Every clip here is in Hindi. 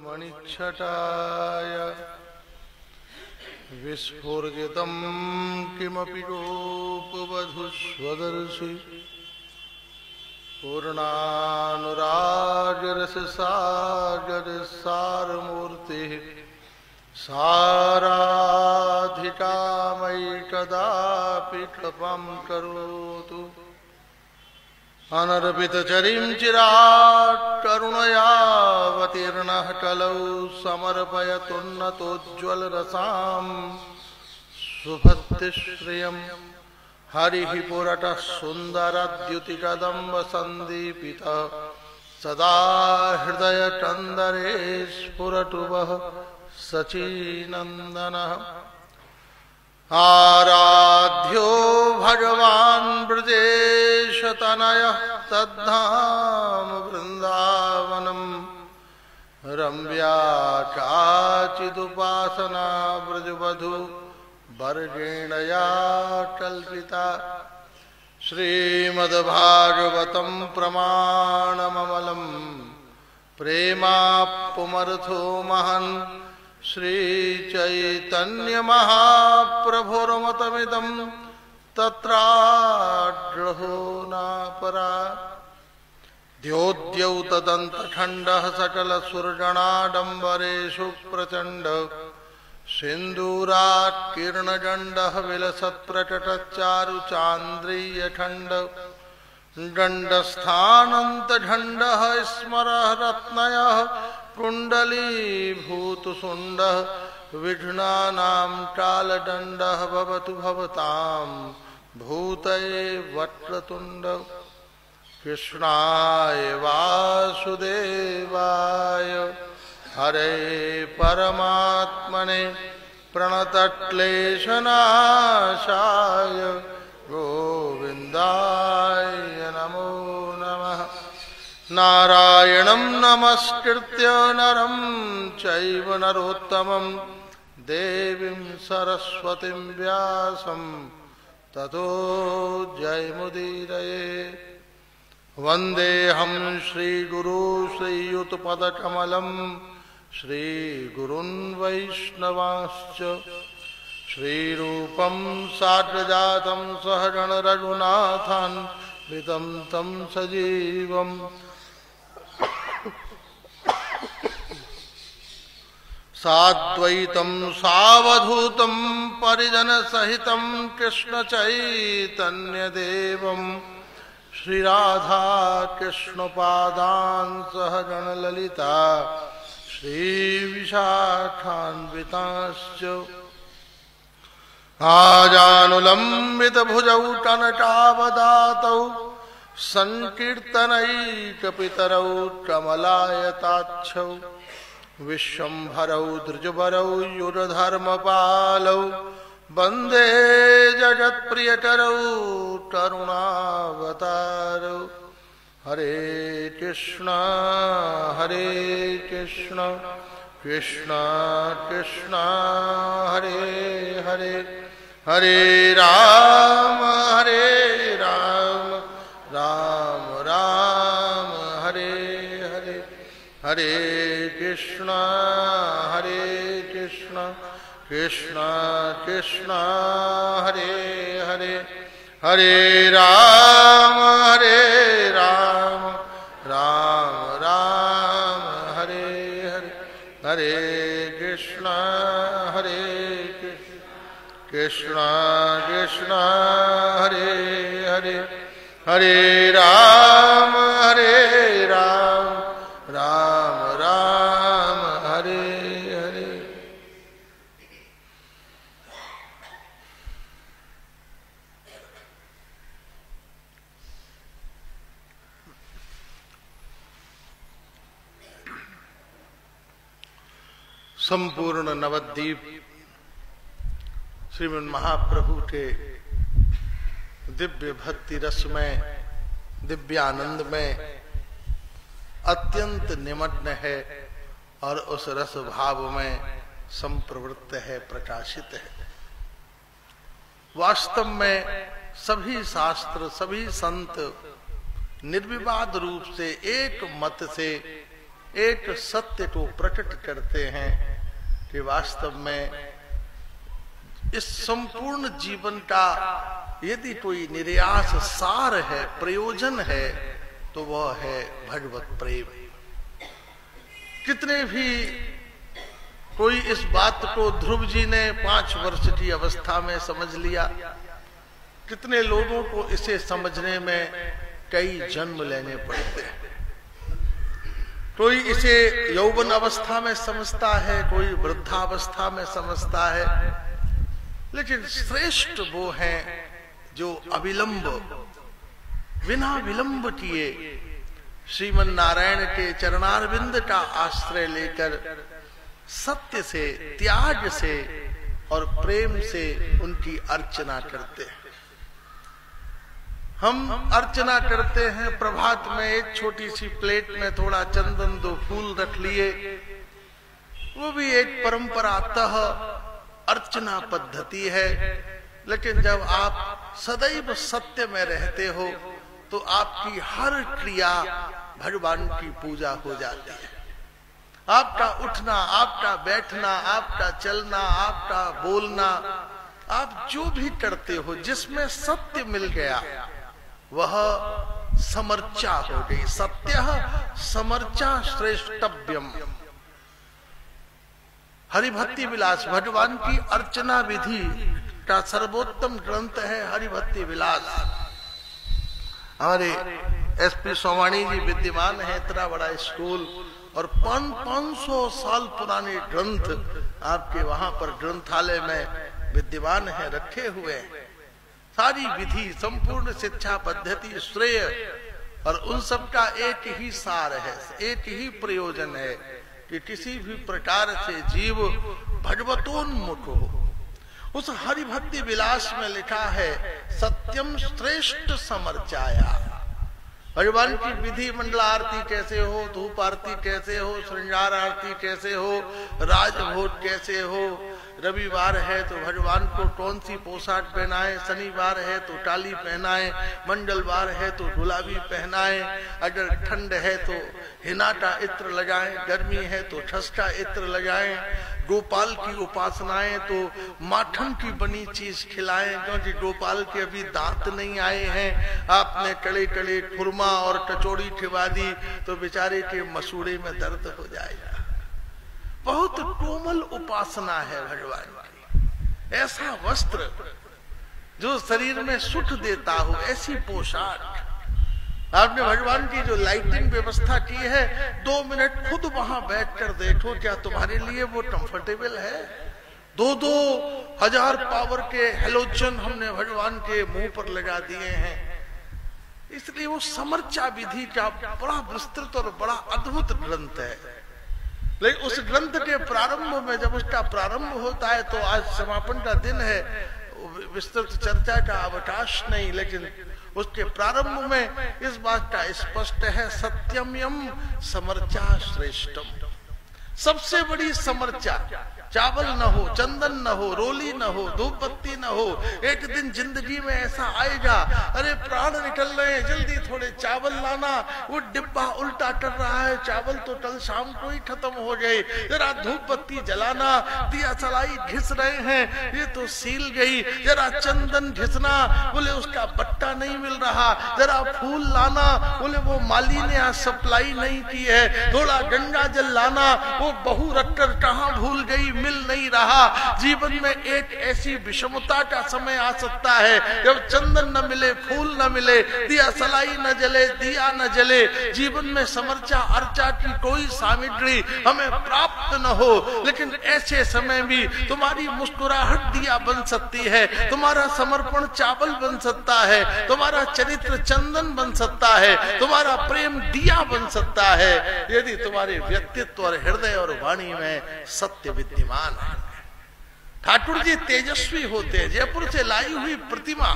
मणिच्छटाय विस्फुर्जितं किमपि रूपवधूष्वदर्शि पूर्णानुरागरससागरसारमूर्तिः साराधिका मयि कदापि कृपां करोतु। अनर्पितचरीं चिरात् करुणयावतीर्णः कलौ समर्पयतुन्नतोज्ज्वलरसां सुभक्तिश्रियं हरिः पुरतः सुन्दरद्युतिकदम्बसन्दीपितः सदा हृदयकन्दरे स्फुरतु वः सचीनन्दनः। आराध्यो भगवान् ब्रजेशतनयः तद्धाम वृन्दावनम् रम्या काचिदुपासना ब्रजवधू वर्गेण या कल्पिता। श्रीमद्भागवतं प्रमाणममलं प्रेमाप्पुमर्थो महन् श्रीचैतन्यमहाप्रभुर्मतमिदं तत्राग्रहो नापरा। द्योद्यौ तदन्तखण्डः सकलसुरगणाडम्बरेषु प्रचण्ड सिन्दूरात्कीर्णगण्डः विलसत्प्रकटच्चारुचान्द्रीयखण्ड गण्डस्थानन्तखण्डः स्मरः रत्नयः कुण्डलीभूतसुण्डः विघ्नानां कालदण्डः भवतु भवतां भूतये वक्रतुण्ड। कृष्णाय वासुदेवाय हरे परमात्मने प्रणतक्लेशनाशाय गोविन्दाय नमो नमः। नारायणं नमस्कृत्य नरं चैव नरोत्तमं देवीं सरस्वतीं व्यासं ततो जयमुदीरये। वन्देऽहं श्रीगुरू श्रीयुतपदकमलं श्रीगुरून् वैष्णवांश्च श्रीरूपं साग्रजातं सहगण रघुनाथान्वितं तं सजीवम् साद्वैतं सावधूतं परिजनसहितं कृष्णचैतन्यदेवं श्रीराधा कृष्णपादान् सहगणललिता श्रीविशाखान्वितांश्च आजानुलम्बितभुजौ कनकावदातौ संकीर्तनैकपितरौ कमलायताक्षौ विश्वम्भरौ द्विजबरौ युरधर्मपालौ वन्दे जगत्प्रियकरौ करुणावतारौ। हरे कृष्ण कृष्ण कृष्ण हरे हरे हरे राम राम राम हरे हरे हरे कृष्ण कृष्ण कृष्ण हरे हरे हरे राम राम राम हरे हरे हरे कृष्ण कृष्ण कृष्ण हरे हरे हरे राम राम राम हरे हरे। संपूर्ण नवद्वीप श्रीमन महाप्रभु के दिव्य भक्ति रस में दिव्य आनंद में अत्यंत निमग्न है और उस रस भाव में संप्रवृत्त है, प्रकाशित है। वास्तव में सभी शास्त्र सभी संत निर्विवाद रूप से एक मत से एक सत्य को प्रकट करते हैं कि वास्तव में इस संपूर्ण जीवन का यदि कोई निर्यास सार है, प्रयोजन है, तो वह है भगवत प्रेम। कितने भी कोई इस बात को ध्रुव जी ने 5 वर्ष की अवस्था में समझ लिया, कितने लोगों को इसे समझने में कई जन्म लेने पड़ते हैं। कोई इसे यौवन अवस्था में समझता है, कोई वृद्धावस्था में समझता है, लेकिन श्रेष्ठ वो हैं जो अविलंब, बिना विलंब किए श्रीमन नारायण के चरणारविंद का आश्रय लेकर सत्य से, त्याग से और प्रेम से उनकी अर्चना करते हैं। हम अर्चना करते हैं प्रभात में, एक छोटी सी प्लेट में थोड़ा चंदन 2 फूल रख लिए, वो भी एक परंपरातः अर्चना पद्धति है। लेकिन जब आप सदैव सत्य में रहते हो तो आपकी हर क्रिया भगवान की पूजा हो जाती है। आपका उठना, आपका बैठना, आपका चलना, आपका बोलना, आप जो भी करते हो जिसमें सत्य मिल गया वह समर्चा हो गई। सत्यः समर्चा श्रेष्ठव्यम। हरिभक्ति विलास भगवान की अर्चना विधि का सर्वोत्तम ग्रंथ है हरिभक्ति विलास। हमारे एसपी सोमानी जी विद्यमान है, इतना बड़ा स्कूल और 500 साल पुराने ग्रंथ आपके वहां पर ग्रंथालय में विद्यमान है, रखे हुए हैं। सारी विधि, संपूर्ण शिक्षा पद्धति, श्रेय और उन सब का एक ही सार है, एक ही प्रयोजन है कि किसी भी प्रकार से जीव भगवतोन्मुख हो। उस हरिभक्ति विलास में लिखा है सत्यम श्रेष्ठ समर्चाया। भगवान की विधि, मंडला आरती कैसे हो, धूप आरती कैसे हो, श्रृंगार आरती कैसे हो, राजभोग कैसे हो, रविवार है तो भगवान को कौन सी पोशाक पहनाए, शनिवार है तो काली पहनाए, मंगलवार है तो गुलाबी पहनाए, अगर ठंड है तो हिना का इत्र लगाएं, गर्मी है तो ठस का इत्र लगाएं, गोपाल की उपासनाएं तो माखन की बनी चीज खिलाएं, क्योंकि गोपाल के अभी दांत नहीं आए हैं। आपने कड़े कड़े खुरमा और कचौड़ी खिला दी तो बेचारे के मसूड़े में दर्द हो जाएगा। बहुत कोमल उपासना है भगवान की। ऐसा वस्त्र जो शरीर में सुख देता हो, ऐसी पोशाक। आपने भगवान की जो लाइटिंग व्यवस्था की है, 2 मिनट खुद वहां बैठकर देखो, क्या तुम्हारे लिए वो कंफर्टेबल है? 2-2 हजार पावर के हेलोजन हमने भगवान के मुंह पर लगा दिए हैं। इसलिए वो समर्चा विधि का बड़ा विस्तृत और बड़ा अद्भुत ग्रंथ है। लेकिन उस ग्रंथ के प्रारंभ में जब उसका प्रारंभ होता है, तो आज समापन का दिन है, विस्तृत चर्चा का अवकाश नहीं, लेकिन उसके प्रारंभ में इस बात का स्पष्ट है सत्यम्यम समर्चा श्रेष्ठम। सबसे बड़ी समर्चा, चावल न हो, चंदन न हो, रोली न हो, धूप बत्ती न हो। एक दिन जिंदगी में ऐसा आएगा, अरे प्राण निकल रहे हैं, जल्दी थोड़े चावल लाना, वो डिब्बा उल्टा कर रहा है, चावल तो कल शाम को ही खत्म हो गए, जरा धूप बत्ती जलाना, दिया सलाई घिस रहे हैं, ये तो सील गई, जरा चंदन घिसना, बोले उसका बट्टा नहीं मिल रहा, जरा फूल लाना, बोले वो माली ने आज सप्लाई नहीं की है, थोड़ा गंगा जल लाना, वो बहू रखकर कहाँ भूल गई, मिल नहीं रहा। जीवन में एक ऐसी विषमता का समय आ सकता है जब चंदन न मिले, फूल न मिले, दिया सलाई न जले, दिया न जले, जीवन में समर्चा अर्चा की कोई सामग्री हमें प्राप्त न हो। लेकिन ऐसे समय भी तुम्हारी मुस्कुराहट दिया बन सकती है, तुम्हारा समर्पण चावल बन सकता है, तुम्हारा चरित्र चंदन बन सकता है, तुम्हारा प्रेम दिया बन सकता है, यदि तुम्हारे व्यक्तित्व और हृदय और वाणी में सत्य विद्यमान है। ठाकुर जी तेजस्वी होते हैं। जयपुर से लाई हुई प्रतिमा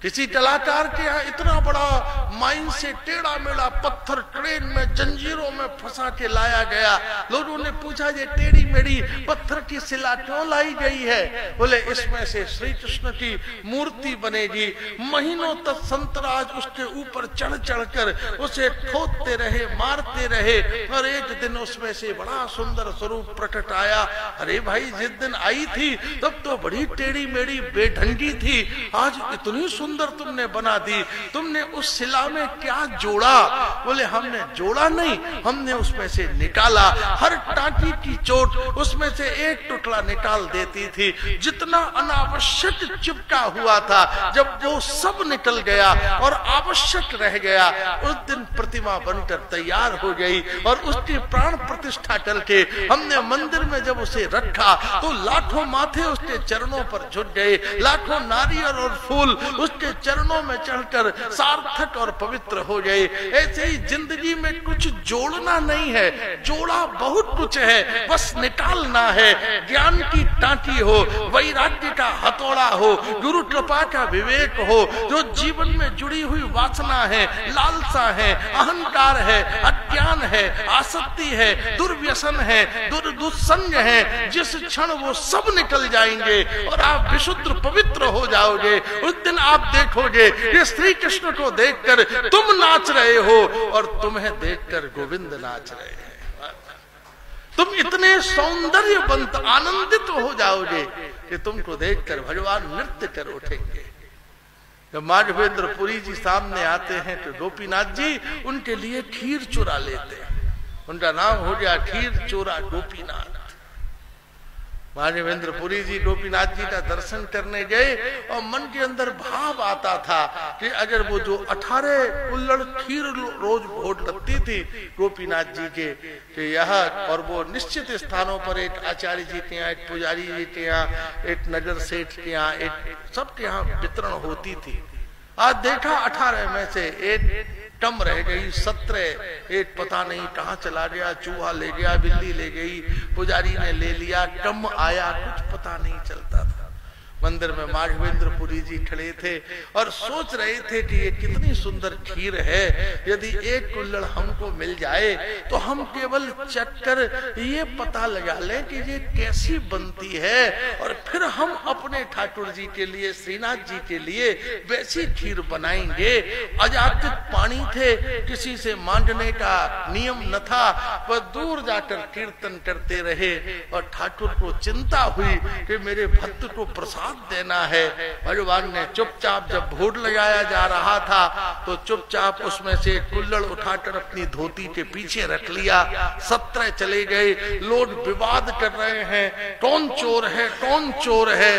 किसी कलाकार के यहाँ इतना बड़ा माइन से टेढ़ा मेढ़ा पत्थर ट्रेन में जंजीरों में फंसा के लाया गया। लोगों ने पूछा ये टेढ़ी मेढ़ी पत्थर की शिला क्यों लाई गई है? बोले इसमें से श्री कृष्ण की मूर्ति बनेगी। महीनों तक संतराज उसके ऊपर चढ़ चढ़ कर उसे खोदते रहे, मारते रहे, और एक दिन उसमें से बड़ा सुंदर स्वरूप प्रकट आया। अरे भाई, जिस दिन आई थी तब तो बड़ी टेढ़ी मेढ़ी बेढंगी थी, आज इतनी सुंदर तुमने बना दी। तुमने उस शिला में क्या जोड़ा? बोले हमने जोड़ा नहीं, हमने उसमें से निकाला। हर टांकी की चोट उसमें से एक टुकड़ा निकाल देती थी। जितना अनावश्यक चिपका हुआ था, जब वो सब निकल गया और आवश्यक रह गया, उस दिन प्रतिमा बनकर तैयार हो गई और उसकी प्राण प्रतिष्ठा करके हमने मंदिर में जब उसे रखा तो लाखों माथे उसके चरणों पर झुक गए, लाखों नारियल और फूल उसके चरणों में चढ़कर सार्थक और पवित्र हो गए। ऐसे ही जिंदगी में कुछ जोड़ना नहीं है, जोड़ा बहुत कुछ है, बस निकालना है। ज्ञान की टांकी हो, वैराग्य का हथौड़ा हो, गुरु कृपा का विवेक हो, जो जीवन में जुड़ी हुई वासना है, लालसा है, अहंकार है, अज्ञान है, आसक्ति है, दुर्व्यसन है, दुस्संग है, जिस क्षण वो सब निकल जाएंगे और आप विशुद्ध पवित्र हो जाओगे, उस दिन आप देखोगे कि श्री कृष्ण को देखकर तुम नाच रहे हो और तुम्हें देखकर गोविंद नाच रहे हैं। तुम इतने सौंदर्यवंत आनंदित हो जाओगे कि तुमको देखकर भगवान नृत्य कर उठेंगे। जब माधवेंद्र पुरी जी सामने आते हैं तो गोपीनाथ जी उनके लिए खीर चुरा लेते हैं। उनका नाम हो गया खीर चोरा गोपीनाथ। माधवेंद्र पुरी जी गोपीनाथ जी का दर्शन करने गए और मन के अंदर भाव आता था कि अगर वो जो 18 कुल्हड़ खीर रोज भोग लगती थी गोपीनाथ जी के, कि यह और वो निश्चित स्थानों पर एक आचार्य जी के यहाँ, एक पुजारी जी के यहाँ, एक नगर सेठ के यहाँ, एक सबके यहाँ वितरण होती थी। आज देखा 18 में से एक कम रह गई, 17 एक पता नहीं कहाँ चला गया, चूहा ले गया, बिल्ली ले गई, पुजारी ने ले लिया, कम आया, कुछ पता नहीं चलता था। मंदिर में माधवेंद्र पुरी जी खड़े थे और सोच रहे थे कि ये कितनी सुंदर खीर है, यदि एक कुल्हड़ हमको मिल जाए तो हम केवल चखकर ये पता लगा लें कि ये कैसी बनती है और फिर हम अपने ठाकुर जी के लिए, श्रीनाथ जी के लिए वैसी खीर बनाएंगे। अजातिक पानी थे, किसी से मांगने का नियम न था, वह दूर जाकर कीर्तन करते रहे और ठाकुर को चिंता हुई कि मेरे भक्त को प्रसाद देना है। भगवान ने चुपचाप, जब भोग लगाया जा रहा था तो चुपचाप उसमें से कुल्हड़ उठाकर अपनी धोती के पीछे रख लिया। 17 चले गए, लोग विवाद कर रहे हैं, कौन चोर है, कौन चोर है।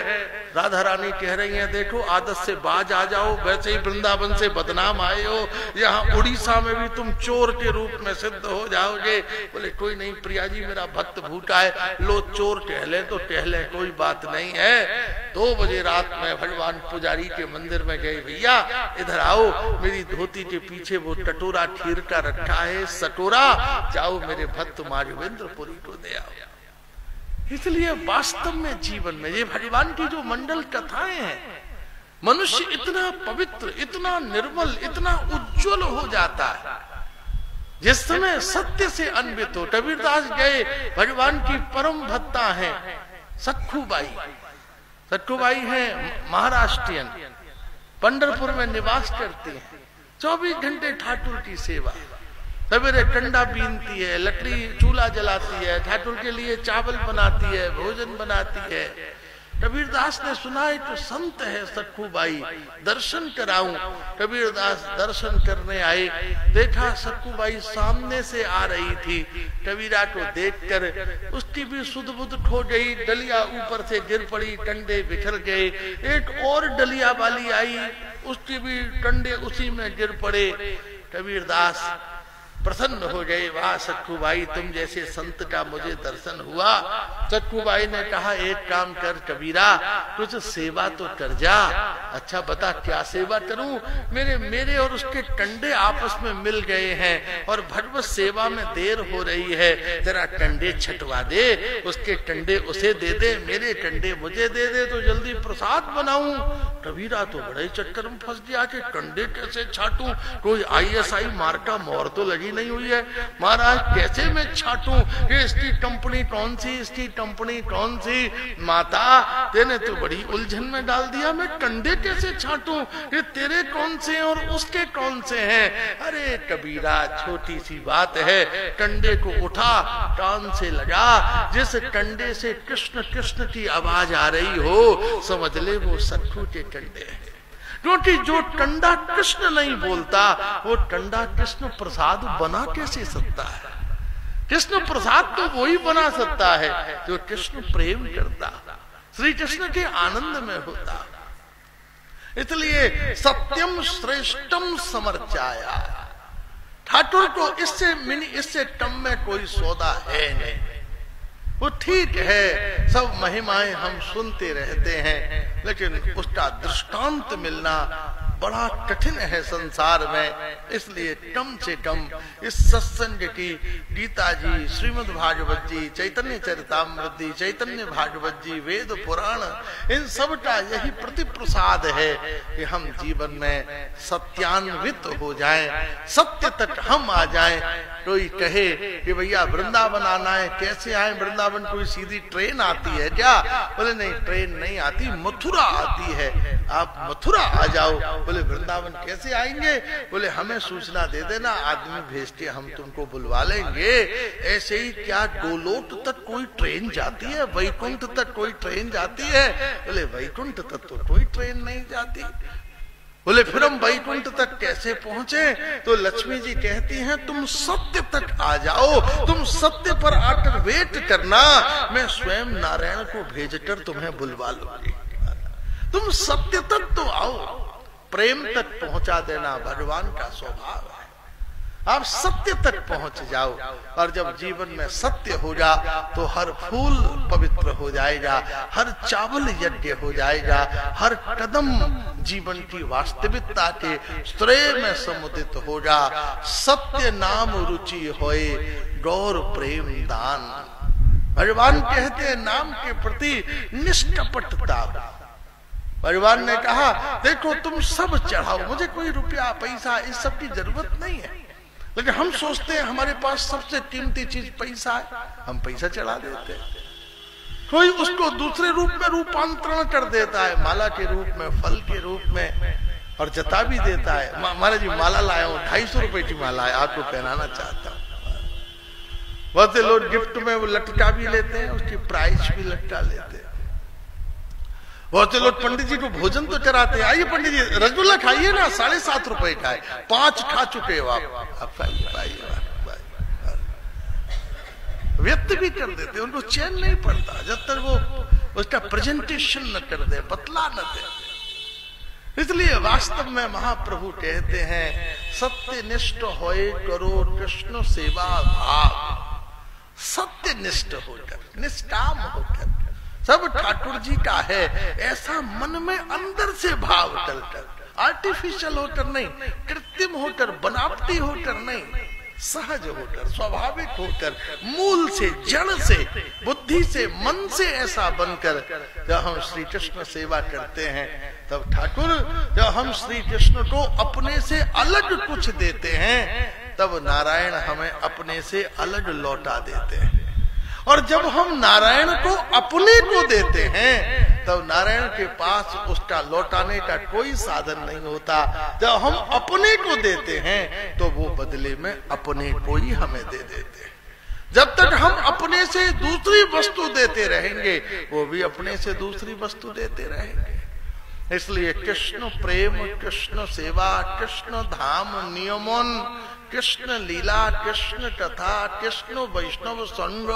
राधा रानी कह रही हैं देखो आदत से बाज आ जाओ, वैसे ही वृंदावन से बदनाम आए हो, यहाँ उड़ीसा में भी तुम चोर के रूप में सिद्ध हो जाओगे। बोले कोई नहीं प्रिया जी, मेरा भक्त भूखा है, लो चोर टहले तो टहले, कोई बात नहीं है। 2 बजे रात में भगवान पुजारी के मंदिर में गए, भैया इधर आओ, मेरी धोती के पीछे वो कटोरा खीर का रखा है, सटोरा, जाओ मेरे भक्त माधवेंद्र पुरी को दे आओ। इसलिए वास्तव में जीवन में ये भगवान की जो मंडल कथाएं हैं, मनुष्य इतना पवित्र, इतना निर्मल, इतना उज्जवल हो जाता है जिस समय सत्य से अन्वित हो। कबीरदास गए, भगवान की परम भक्ता है सखूबाई। सखूबाई है महाराष्ट्रियन, पंढरपुर में निवास करती है, 24 घंटे ठाकुर की सेवा। सवेरे कंडा बीनती है, लकड़ी चूल्हा जलाती है, ठाकुर के लिए चावल बनाती है, भोजन बनाती है। कबीरदास ने सुना है तो संत है सखूबाई, दर्शन कराऊं। कबीरदास दर्शन करने आए, देखा सखूबाई सामने से आ रही थी। कबीरा को देखकर उसकी भी सुध बुध खो गई, डलिया ऊपर से गिर पड़ी, कंडे बिखर गए। एक और डलिया वाली आई, उसकी भी कंडे उसी में गिर पड़े। कबीरदास प्रसन्न हो गए। वाह सक्खू भाई, तुम जैसे संत का मुझे दर्शन हुआ। सक्खू भाई ने कहा एक काम कर कबीरा, कुछ सेवा तो कर जा। अच्छा बता क्या सेवा करूं? मेरे और उसके टंडे आपस में मिल गए हैं और भगवत सेवा में देर हो रही है, तेरा टंडे छटवा दे, उसके टंडे उसे दे दे, मेरे टंडे मुझे दे दे तो जल्दी प्रसाद बनाऊं। कबीरा तो बड़े चक्कर में फंस गया कि टंडे कैसे छाटूं, कोई ISI मार्का मोहर तो लगी नहीं हुई है। महाराज कैसे मैं छाटूं कि इसकी कंपनी कौन सी, इसकी कंपनी कौन सी? माता तेने तो बड़ी उलझन में डाल दिया, मैं टंडे कैसे छाटूं कि तेरे कौन से और उसके कौन से हैं? अरे कबीरा छोटी सी बात है, टंडे को उठा, कान से लगा, जिस टंडे से कृष्ण कृष्ण की आवाज आ रही हो समझ ले वो सक्खू के टंडे हैं। क्योंकि जो टंडा कृष्ण नहीं बोलता वो टंडा कृष्ण प्रसाद बना कैसे सकता है? कृष्ण प्रसाद तो वही बना सकता है जो कृष्ण प्रेम करता, श्री कृष्ण के आनंद में होता। इसलिए सत्यम श्रेष्ठम समर्चाया, ठाकुर को इससे कम में कोई सौदा है नहीं। वो ठीक है सब महिमाएं हम सुनते रहते हैं, लेकिन उसका दृष्टांत मिलना बड़ा कठिन है संसार में। इसलिए कम से कम इस सत्संग की गीता जी, श्रीमद् भागवत जी, चैतन्य चरितामृत जी, चैतन्य भागवत जी, वेद पुराण, इन सब का यही प्रतिप्रसाद है कि हम जीवन में सत्यान्वित हो जाएं, सत्य तक हम आ जाएं। कोई कहे कि भैया वृंदावन आना है, कैसे आए वृंदावन? कोई सीधी ट्रेन आती है क्या? बोले नहीं, ट्रेन नहीं आती, मथुरा आती है, आप मथुरा आ जाओ। बोले वृंदावन कैसे आएंगे? बोले हमें सूचना दे देना, आदमी भेज के हम तुमको बुलवा लेंगे। ऐसे ही क्या गोलोक तक कोई ट्रेन जाती है? वैकुंठ तक कोई ट्रेन जाती है? बोले वैकुंठ तक तो कोई ट्रेन नहीं जाती। बोले फिर हम वैकुंठ तक कैसे पहुंचे? तो लक्ष्मी जी कहती हैं तुम सत्य तक आ जाओ, तुम सत्य पर आकर वेट करना, मैं स्वयं नारायण को भेजकर तुम्हें बुलवा लूंगी। तुम सत्य तक तो आओ, प्रेम तक पहुंचा देना भगवान का स्वभाव है। आप सत्य तक पहुंच जाओ, और जब जीवन में सत्य होगा तो हर फूल पवित्र हो जाएगा, हर चावल यज्ञ हो जाएगा, हर कदम जीवन की वास्तविकता के श्रेय में समुदित होगा। सत्य नाम रुचि होए गौर प्रेम दान। भगवान कहते हैं नाम के प्रति निष्कपटता। भगवान ने कहा देखो तुम सब चढ़ाओ, मुझे कोई रुपया पैसा इस सब की जरूरत नहीं है, लेकिन हम सोचते हैं हमारे पास सबसे कीमती चीज पैसा है, हम पैसा चढ़ा देते हैं। कोई उसको दूसरे रूप में रूपांतरण कर देता है, माला के रूप में, फल के रूप में, और जता भी देता है। महाराज जी माला लाया हूं, 250 रुपए की माला है, आपको पहनाना चाहता हूं। बहुत से लोग गिफ्ट में वो लटका भी लेते हैं, उसकी प्राइस भी लटका लेते हैं। बहुत से लोग पंडित जी को भोजन तो कराते हैं, आइए पंडित जी रसगुल्ला खाइए ना, 7.5 रुपए का है, 5 खा चुके हो आप खाइए। व्यक्त भी कर देते, उनको चैन नहीं पड़ता जब तक वो उसका प्रेजेंटेशन न कर दे, बतला न दे। इसलिए वास्तव में महाप्रभु कहते हैं सत्यनिष्ठ होए करो कृष्ण सेवा भाव। सत्यनिष्ठ होकर, निष्काम होकर, सब ठाकुर जी का है ऐसा मन में अंदर से भाव डलकर, आर्टिफिशियल होकर नहीं, कृत्रिम होकर, बनावटी होकर नहीं, सहज होकर, स्वाभाविक होकर, मूल से, जड़ से, बुद्धि से, मन से ऐसा बनकर जब हम श्री कृष्ण सेवा करते हैं तब ठाकुर, जब हम श्री कृष्ण को अपने से अलग कुछ देते हैं तब नारायण हमें अपने से अलग लौटा देते हैं। और जब हम नारायण को अपने को देते हैं तब नारायण के पास उसका लौटाने का कोई साधन नहीं होता। जब हम अपने को देते हैं तो वो बदले में अपने को ही हमें दे देते हैं। जब तक हम अपने से दूसरी वस्तु देते रहेंगे वो भी अपने से दूसरी वस्तु देते रहेंगे। इसलिए कृष्ण प्रेम, कृष्ण सेवा, कृष्ण धाम नियमन, कृष्ण लीला, कृष्ण कथा, कृष्ण वैष्णव संग,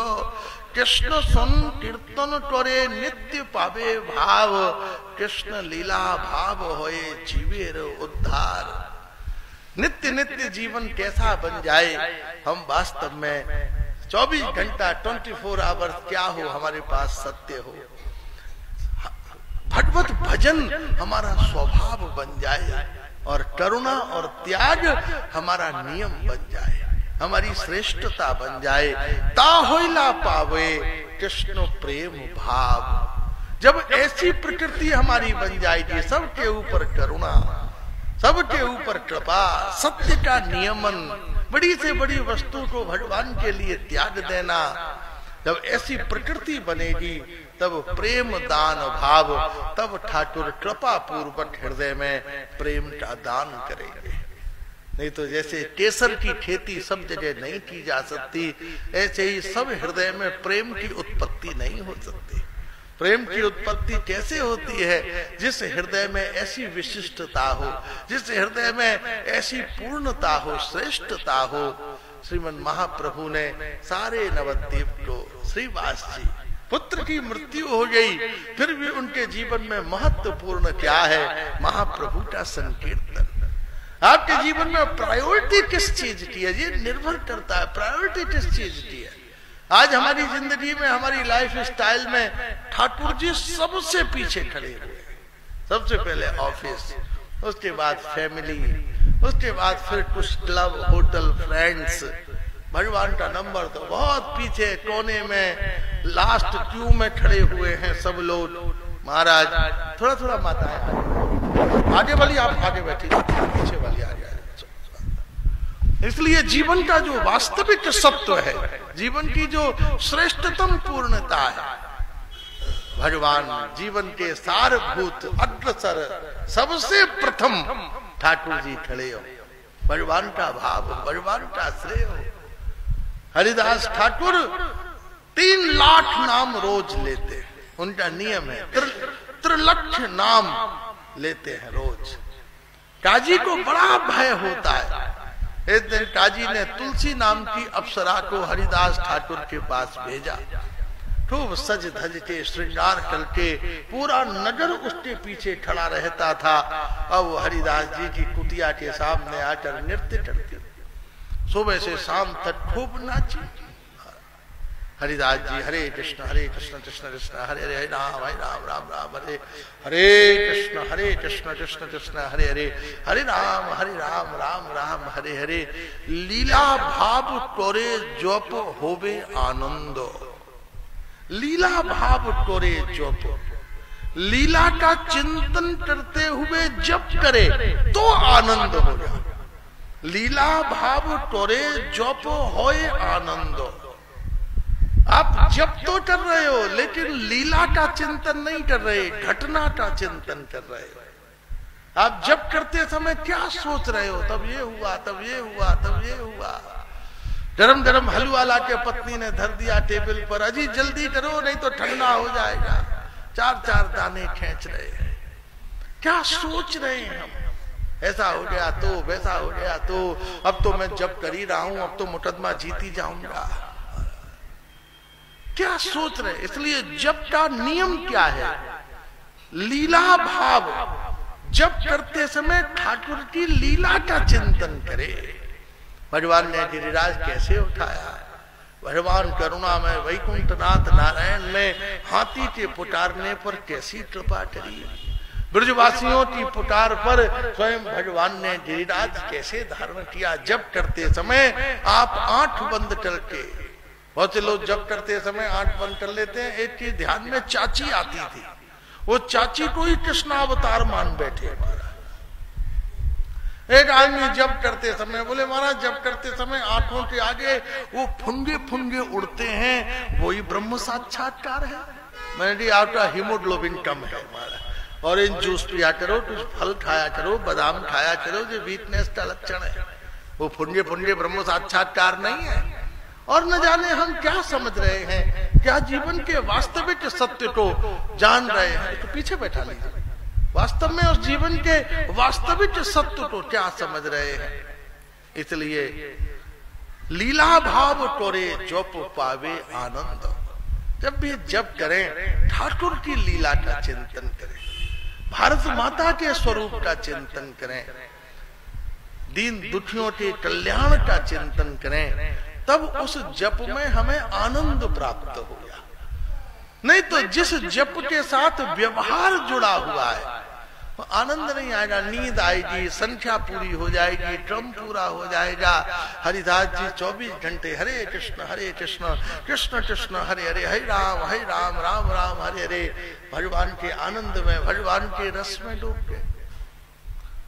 कृष्ण संकीर्तन करे नित्य पावे भाव, कृष्ण लीला भाव होए जीवेर उद्धार। नित्य नित्य जीवन कैसा बन जाए, हम वास्तव में 24 घंटा 24 आवर्स क्या हो हमारे पास सत्य हो, भगवत भजन हमारा स्वभाव बन जाए और करुणा और त्याग हमारा नियम बन जाए, हमारी श्रेष्ठता बन जाए। ता होइला पावे कृष्ण प्रेम भाव। जब ऐसी प्रकृति हमारी बन जाएगी, सबके ऊपर करुणा, सबके ऊपर कृपा, सत्य का नियमन, बड़ी से बड़ी वस्तु को भगवान के लिए त्याग देना, जब ऐसी प्रकृति बनेगी तब प्रेम दान भाव, तब ठाकुर कृपा पूर्वक हृदय में प्रेम का दान करेंगे। नहीं तो जैसे केसर की खेती सब जगह नहीं की जा सकती, ऐसे ही सब हृदय में प्रेम की उत्पत्ति नहीं हो सकती। प्रेम की उत्पत्ति कैसे होती है? जिस हृदय में ऐसी विशिष्टता हो, जिस हृदय में ऐसी पूर्णता हो, श्रेष्ठता हो। श्रीमन महाप्रभु ने सारे नवद्वीप को, श्रीवास जी पुत्र की मृत्यु हो गई, फिर भी उनके जीवन में महत्वपूर्ण क्या है? महाप्रभु का संकीर्तन। आपके जीवन में प्रायोरिटी किस चीज की है? ये निर्भर करता है प्रायोरिटी किस चीज की है। आज हमारी जिंदगी में, हमारी लाइफ स्टाइल में ठाकुर जी सबसे पीछे खड़े हुए। सबसे पहले ऑफिस, उसके बाद फैमिली, उसके बाद फिर कुछ क्लब, होटल, फ्रेंड्स। भगवान का नंबर तो बहुत पीछे कोने में, लास्ट क्यू में खड़े हुए हैं सब लोग। महाराज थोड़ा थोड़ा माता है, आगे वाली आप आगे बैठी, पीछे वाली आ जाए। इसलिए जीवन का जो वास्तविक सत्व है, जीवन की जो श्रेष्ठतम पूर्णता है, भगवान जीवन के सारभूत अग्रसर सबसे प्रथम ठाकुर जी खड़े हो। भगवान का भाव, भगवान का श्रेय हो। हरिदास ठाकुर 3 लाख नाम रोज लेते हैं, उनका नियम है। त्रिलक्ष नाम लेते हैं रोज। काजी को बड़ा भय होता है। एक दिन काजी ने तुलसी नाम की अप्सरा को हरिदास ठाकुर के पास भेजा। खूब सज धज के, श्रृंगार करके, पूरा नगर उसके पीछे खड़ा रहता था। अब हरिदास जी की कुटिया के सामने आकर नृत्य करती, सुबह से शाम तक खूब नाची। हरिदास जी हरे कृष्ण कृष्ण कृष्ण हरे हरे, राम राम राम हरे हरे कृष्ण कृष्ण कृष्ण हरे हरे, हरे राम राम राम हरे हरे। लीला भाव तोरे जोप होवे आनंद। लीला भाव तोरे जोप, लीला का चिंतन करते हुए जप करे तो आनंद हो जाए। लीला भाव तोरे जोप होए आनंद। आप जप तो कर रहे हो, लेकिन लीला का चिंतन नहीं कर रहे, घटना का चिंतन कर रहे हो। आप जप करते समय क्या सोच रहे हो? तब ये हुआ, तब ये हुआ, तब ये हुआ। गरम गरम हलवा ला के पत्नी ने धर दिया टेबल पर, अजी जल्दी करो नहीं तो ठंडा हो जाएगा। 4-4 दाने खींच रहे हैं। क्या सोच रहे हैं हम? ऐसा हो गया तो, वैसा हो गया तो, अब तो मैं जप कर ही रहा हूं, अब तो मुकदमा जीत ही जाऊंगा। क्या सोच रहे? इसलिए जप का नियम क्या है? लीला भाव। जप करते समय ठाकुर की लीला का चिंतन करे। भगवान ने गिरिराज कैसे उठाया? भगवान करुणा में वैकुंठनाथ नारायण ने हाथी के पुकारने पर कैसी कृपा करी। ब्रजवासियों की पुकार पर स्वयं भगवान ने गिरिराज कैसे धारण किया। जप करते समय आप आंख बंद करके, बहुत से लोग जप करते समय आंख बंद कर लेते हैं। एक की ध्यान में चाची आती थी, वो चाची को ही कृष्ण अवतार मान बैठे। एक आदमी जप करते समय बोले, महाराज जप करते समय आंखों के आगे वो फुंगे फुंगे उड़ते हैं, वही ब्रह्म साक्षात्कार है। मैंने आपका हीमोग्लोबिन कम है महाराज, ऑरेंज जूस पिया करो, कुछ फल खाया करो, बादाम खाया करो, जो वीकनेस का लक्षण है। वो फुंगे फुंगे ब्रह्म साक्षात्कार नहीं है। और न जाने हम क्या समझ रहे हैं, क्या जीवन के वास्तविक सत्य को जान रहे हैं। तो पीछे बैठा लीजिए, वास्तव में उस जीवन के वास्तविक सत्य को क्या समझ रहे हैं। इसलिए लीला भाव तोरे जप पावे आनंद। जब भी जप करें ठाकुर की लीला का चिंतन करें, भारत माता के स्वरूप का चिंतन करें। दीन दुखियों के कल्याण का चिंतन करें, तब उस जप में हमें आनंद प्राप्त होगा। नहीं तो जिस जप के साथ व्यवहार जुड़ा हुआ है आनंद नहीं आएगा। नींद आएगी, संख्या पूरी हो जाएगी, क्रम पूरा हो जाएगा। हरिदास जी 24 घंटे हरे कृष्ण कृष्ण कृष्ण हरे हरे, हरे राम राम राम हरे हरे, भगवान के आनंद में, भगवान के रस में डूब गए।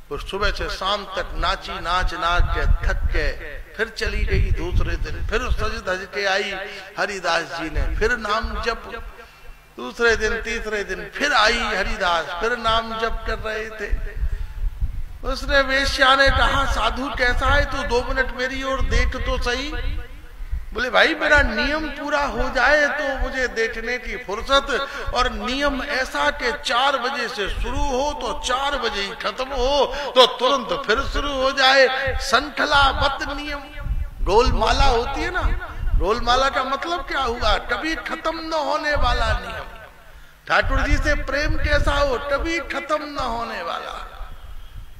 तो सुबह से शाम तक नाची, नाच के थक के फिर चली गई। दूसरे दिन फिर सज धज के आई हरिदास जी ने, फिर नाम जप। दूसरे दिन, तीसरे दिन फिर आई हरिदास, फिर नाम जप कर रहे थे। उसने वेश्या ने कहा, साधु कैसा है तू, 2 मिनट मेरी ओर देख तो सही। बोले भाई मेरा नियम पूरा हो जाए तो मुझे देखने की फुर्सत, और नियम ऐसा कि 4 बजे से शुरू हो तो 4 बजे ही खत्म हो, तो तुरंत फिर शुरू हो जाए। संठलाबद्ध नियम, गोलमाला होती है ना, गोलमाला का मतलब क्या हुआ, कभी खत्म न होने वाला नियम। ठाकुर जी से प्रेम कैसा हो, कभी खत्म न होने वाला।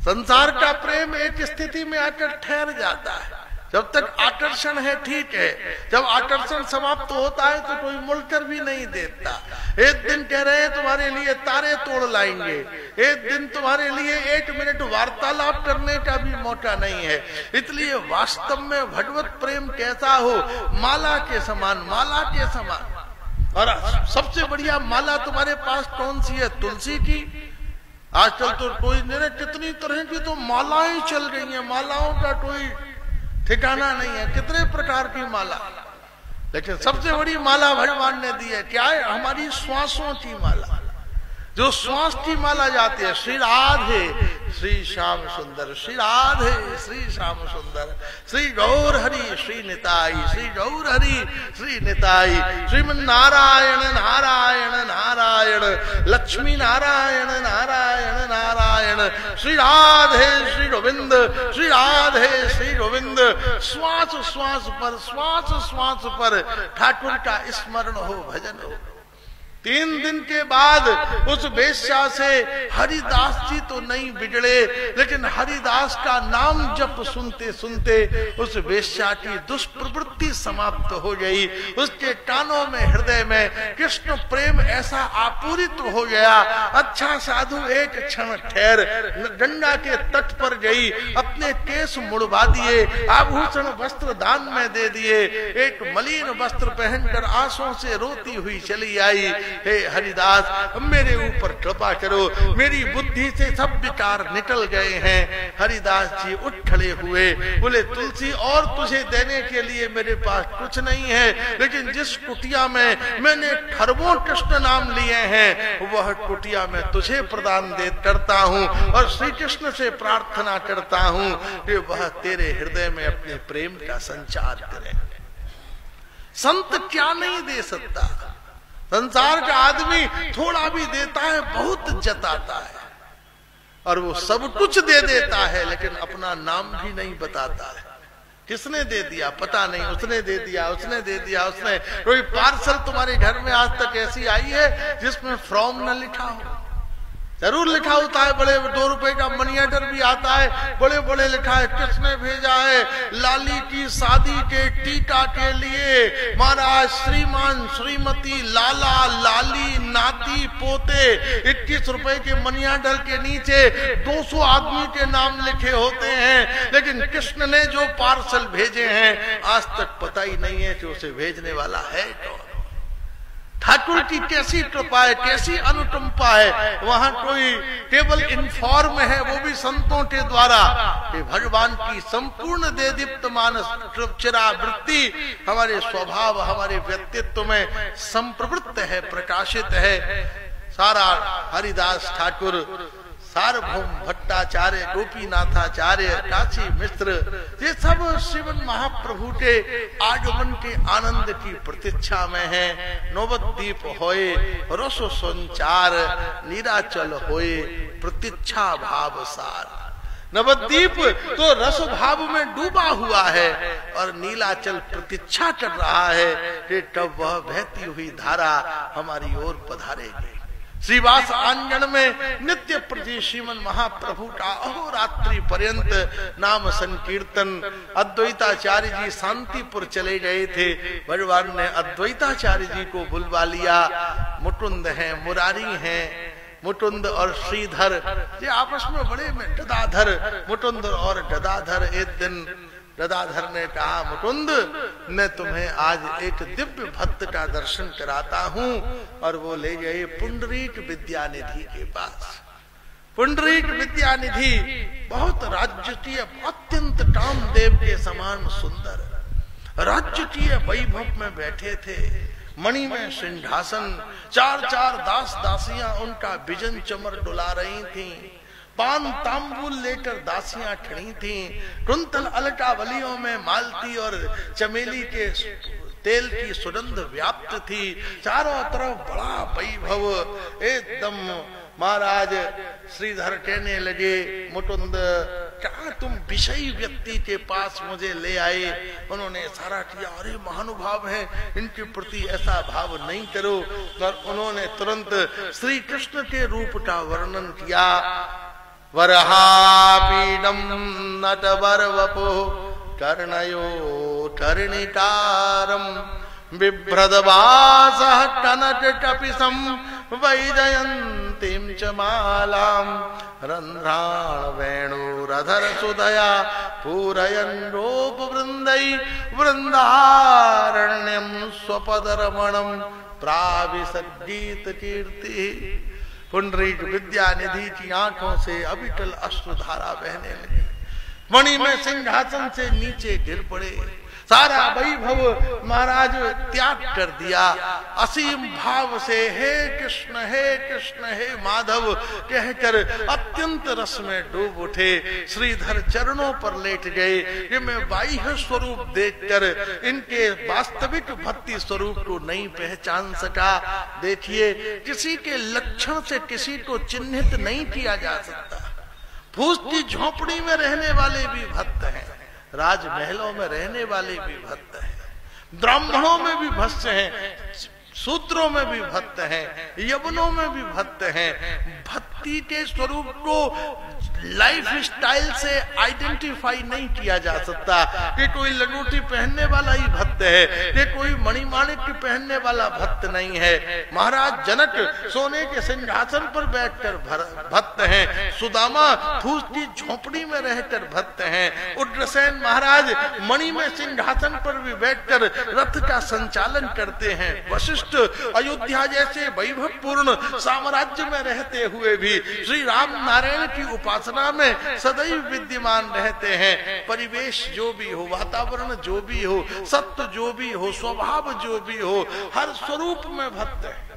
संसार का प्रेम एक स्थिति में आकर ठहर जाता है, जब तक आकर्षण है ठीक है, जब आकर्षण समाप्त होता है तो कोई मुड़कर भी नहीं देता। एक दिन कह रहे हैं तुम्हारे लिए तारे तोड़ लाएंगे, एक दिन तुम्हारे लिए 1 मिनट वार्तालाप करने का भी मौका नहीं है। इसलिए वास्तव में भगवत प्रेम कैसा हो, माला के समान, माला के समान। और सबसे बढ़िया माला तुम्हारे पास कौन सी है, तुलसी की। आजकल तो कोई कितनी तरह की तो मालाएं चल रही हैं, मालाओं का कोई ठिकाना नहीं है, कितने प्रकार की माला। लेकिन सबसे बड़ी माला भगवान ने दी है, क्या है, हमारी श्वासों की माला। जो श्वास की माला जाती है, श्री राधे श्री श्याम सुंदर, श्री राधे श्री श्याम सुंदर, श्री गौर हरि श्री निताई, श्री गौर हरि श्री निताई, श्रीमन नारायण नारायण नारायण, लक्ष्मी नारायण नारायण नारायण, श्री राधे श्री गोविंद, श्री राधे श्री गोविंद। श्वास श्वास पर ठाकुर का स्मरण हो, भजन हो। 3 दिन के बाद उस वेश्या से हरिदास जी तो नहीं बिगड़े, लेकिन हरिदास का नाम जप सुनते सुनते उस वेश्या की दुष्प्रवृत्ति समाप्त हो गई। उसके कानों में, हृदय में कृष्ण प्रेम ऐसा आपूरित हो गया। अच्छा साधु एक क्षण ठहर, गंगा के तट पर गई, अपने केस मुड़वा दिए, आभूषण वस्त्र दान में दे दिए, एक मलिन वस्त्र पहनकर आंसुओं से रोती हुई चली आई। हे हरिदास मेरे ऊपर कृपा करो, मेरी बुद्धि से सब विकार निकल गए हैं। हरिदास जी उठ खड़े हुए, बोले तुलसी और तुझे देने के लिए मेरे पास कुछ नहीं है, लेकिन जिस कुटिया में मैंने खरबों कृष्ण नाम लिए हैं वह कुटिया में तुझे प्रदान करता हूँ, और श्री कृष्ण से प्रार्थना करता हूँ कि वह तेरे हृदय में अपने प्रेम का संचार करे। संत क्या नहीं दे सकता, संसार का आदमी थोड़ा भी देता है, बहुत जताता है, और वो सब कुछ दे देता है, लेकिन अपना नाम भी नहीं बताता है। किसने दे दिया पता नहीं, उसने दे दिया, उसने दे दिया, उसने। कोई पार्सल तुम्हारे घर में आज तक ऐसी आई है जिसमें फ्रॉम न लिखा हो? जरूर लिखा होता है, बड़े 2 रुपए का मनी ऑर्डर भी आता है, बड़े बड़े लिखा है किसने भेजा है, लाली की शादी के टीका के लिए महाराज श्रीमान श्रीमती लाला लाली नाती पोते। 21 रुपए के मनी ऑर्डर के नीचे 200 आदमी के नाम लिखे होते हैं, लेकिन कृष्ण ने जो पार्सल भेजे हैं आज तक पता ही नहीं है कि उसे भेजने वाला है कौन। ठाकुर की कैसी कृपा है, कैसी अनुकंपा है। वहां कोई केवल इन्फॉर्म है, वो भी संतों के द्वारा, कि भगवान की संपूर्ण देदीप्त मानस चिरावृत्ति हमारे स्वभाव, हमारे व्यक्तित्व में संप्रवृत्त है, प्रकाशित है। सारा हरिदास ठाकुर, सार्वभौम भट्टाचार्य, गोपीनाथाचार्य, काशी मिश्र, ये सब श्रीमन महाप्रभु के आगमन के आनंद की प्रतीक्षा में है। नवद्वीप होए रस संचार, नीराचल होए प्रतीक्षा भाव सार। नवद्वीप तो रस भाव में डूबा हुआ है, और नीलाचल प्रतीक्षा कर रहा है कि कब वह बहती हुई धारा हमारी ओर पधारेगी। श्रीवास आंगन में नित्य प्रति श्रीमन महाप्रभु का अहोरात्रि पर्यंत नाम संकीर्तन। अद्वैताचार्य जी शांतिपुर चले गए थे, भगवान ने अद्वैताचार्य जी को बुलवा लिया। मुकुंद हैं, मुरारी हैं, मुकुंद और श्रीधर ये आपस में बड़े में गदाधर, मुकुंद और गदाधर। एक दिन गदाधर ने कहा, मुकुंद मैं तुम्हें आज एक दिव्य भक्त का दर्शन कराता हूं, और वो ले गए पुंडरीक विद्यानिधि के पास। पुंडरीक विद्यानिधि बहुत राजकीय, अत्यंत कामदेव के समान सुंदर राजकीय वैभव में बैठे थे। मणि में सिंहासन, चार चार दास दासियां उनका बिजन चमर डुला रही थीं। पान तांबूल लेकर दासियां खड़ी थीं। कुंतल अलकावलियों में मालती और चमेली के तेल की सुगंध व्याप्त थी। चारों तरफ बड़ा वैभव एकदम। महाराज श्रीधर कहने लगे, मुकुंद क्या तुम विषयी व्यक्ति के पास मुझे ले आए? उन्होंने सारा किया, अरे महानुभाव है, इनके प्रति ऐसा भाव नहीं करो। और उन्होंने तुरंत श्री कृष्ण के रूप का वर्णन किया। वरहापीडम नटवरवपो कर्णयो कर्णिकारम बिभ्रदवासः कनककपिशं वैजयन्तीं च मालां रन्ध्राण वेणुरधर सुधया पूरयन् रूपवृन्दै वृन्दारण्यं स्वपदरमणं प्राविशद्गीत कीर्ति। पुंडरीक विद्यानिधि की आंखों से अविकल अश्रुधारा बहने लगी। मणि में सिंहासन से नीचे गिर पड़े। सारा वैभव महाराज त्याग कर दिया। असीम भाव से हे कृष्ण हे माधव कहकर अत्यंत रस में डूब उठे। श्रीधर चरणों पर लेट गए कि मैं बाह्य स्वरूप देखकर इनके वास्तविक भक्ति स्वरूप को नहीं पहचान सका। देखिए, किसी के लक्षण से किसी को चिन्हित नहीं किया जा सकता। फूस की झोपड़ी में रहने वाले भी भक्त हैं, राजमहलों में रहने वाले भी भक्त हैं, ब्राह्मणों में भी भक्त हैं, शूद्रों में भी भक्त हैं, यवनों में भी भक्त हैं। भक्ति के स्वरूप को लाइफ स्टाइल से आइडेंटिफाई नहीं किया जा सकता कि कोई लंगोटी पहनने वाला ही भक्त है, कि कोई मणिमाणिक पहनने वाला भक्त नहीं है। महाराज जनक सोने के सिंहासन पर बैठकर भक्त हैं, सुदामा फूस की झोपड़ी में रहकर भक्त हैं, उग्रसेन महाराज मणि में सिंहासन पर भी बैठकर रथ का संचालन करते हैं, वशिष्ठ अयोध्या जैसे वैभवपूर्ण साम्राज्य में रहते हुए भी श्री राम नारायण की उपासना में सदैव विद्यमान रहते हैं। परिवेश जो भी हो, वातावरण जो भी हो, सत्य जो भी हो, स्वभाव जो भी हो, हर स्वरूप में भक्त है।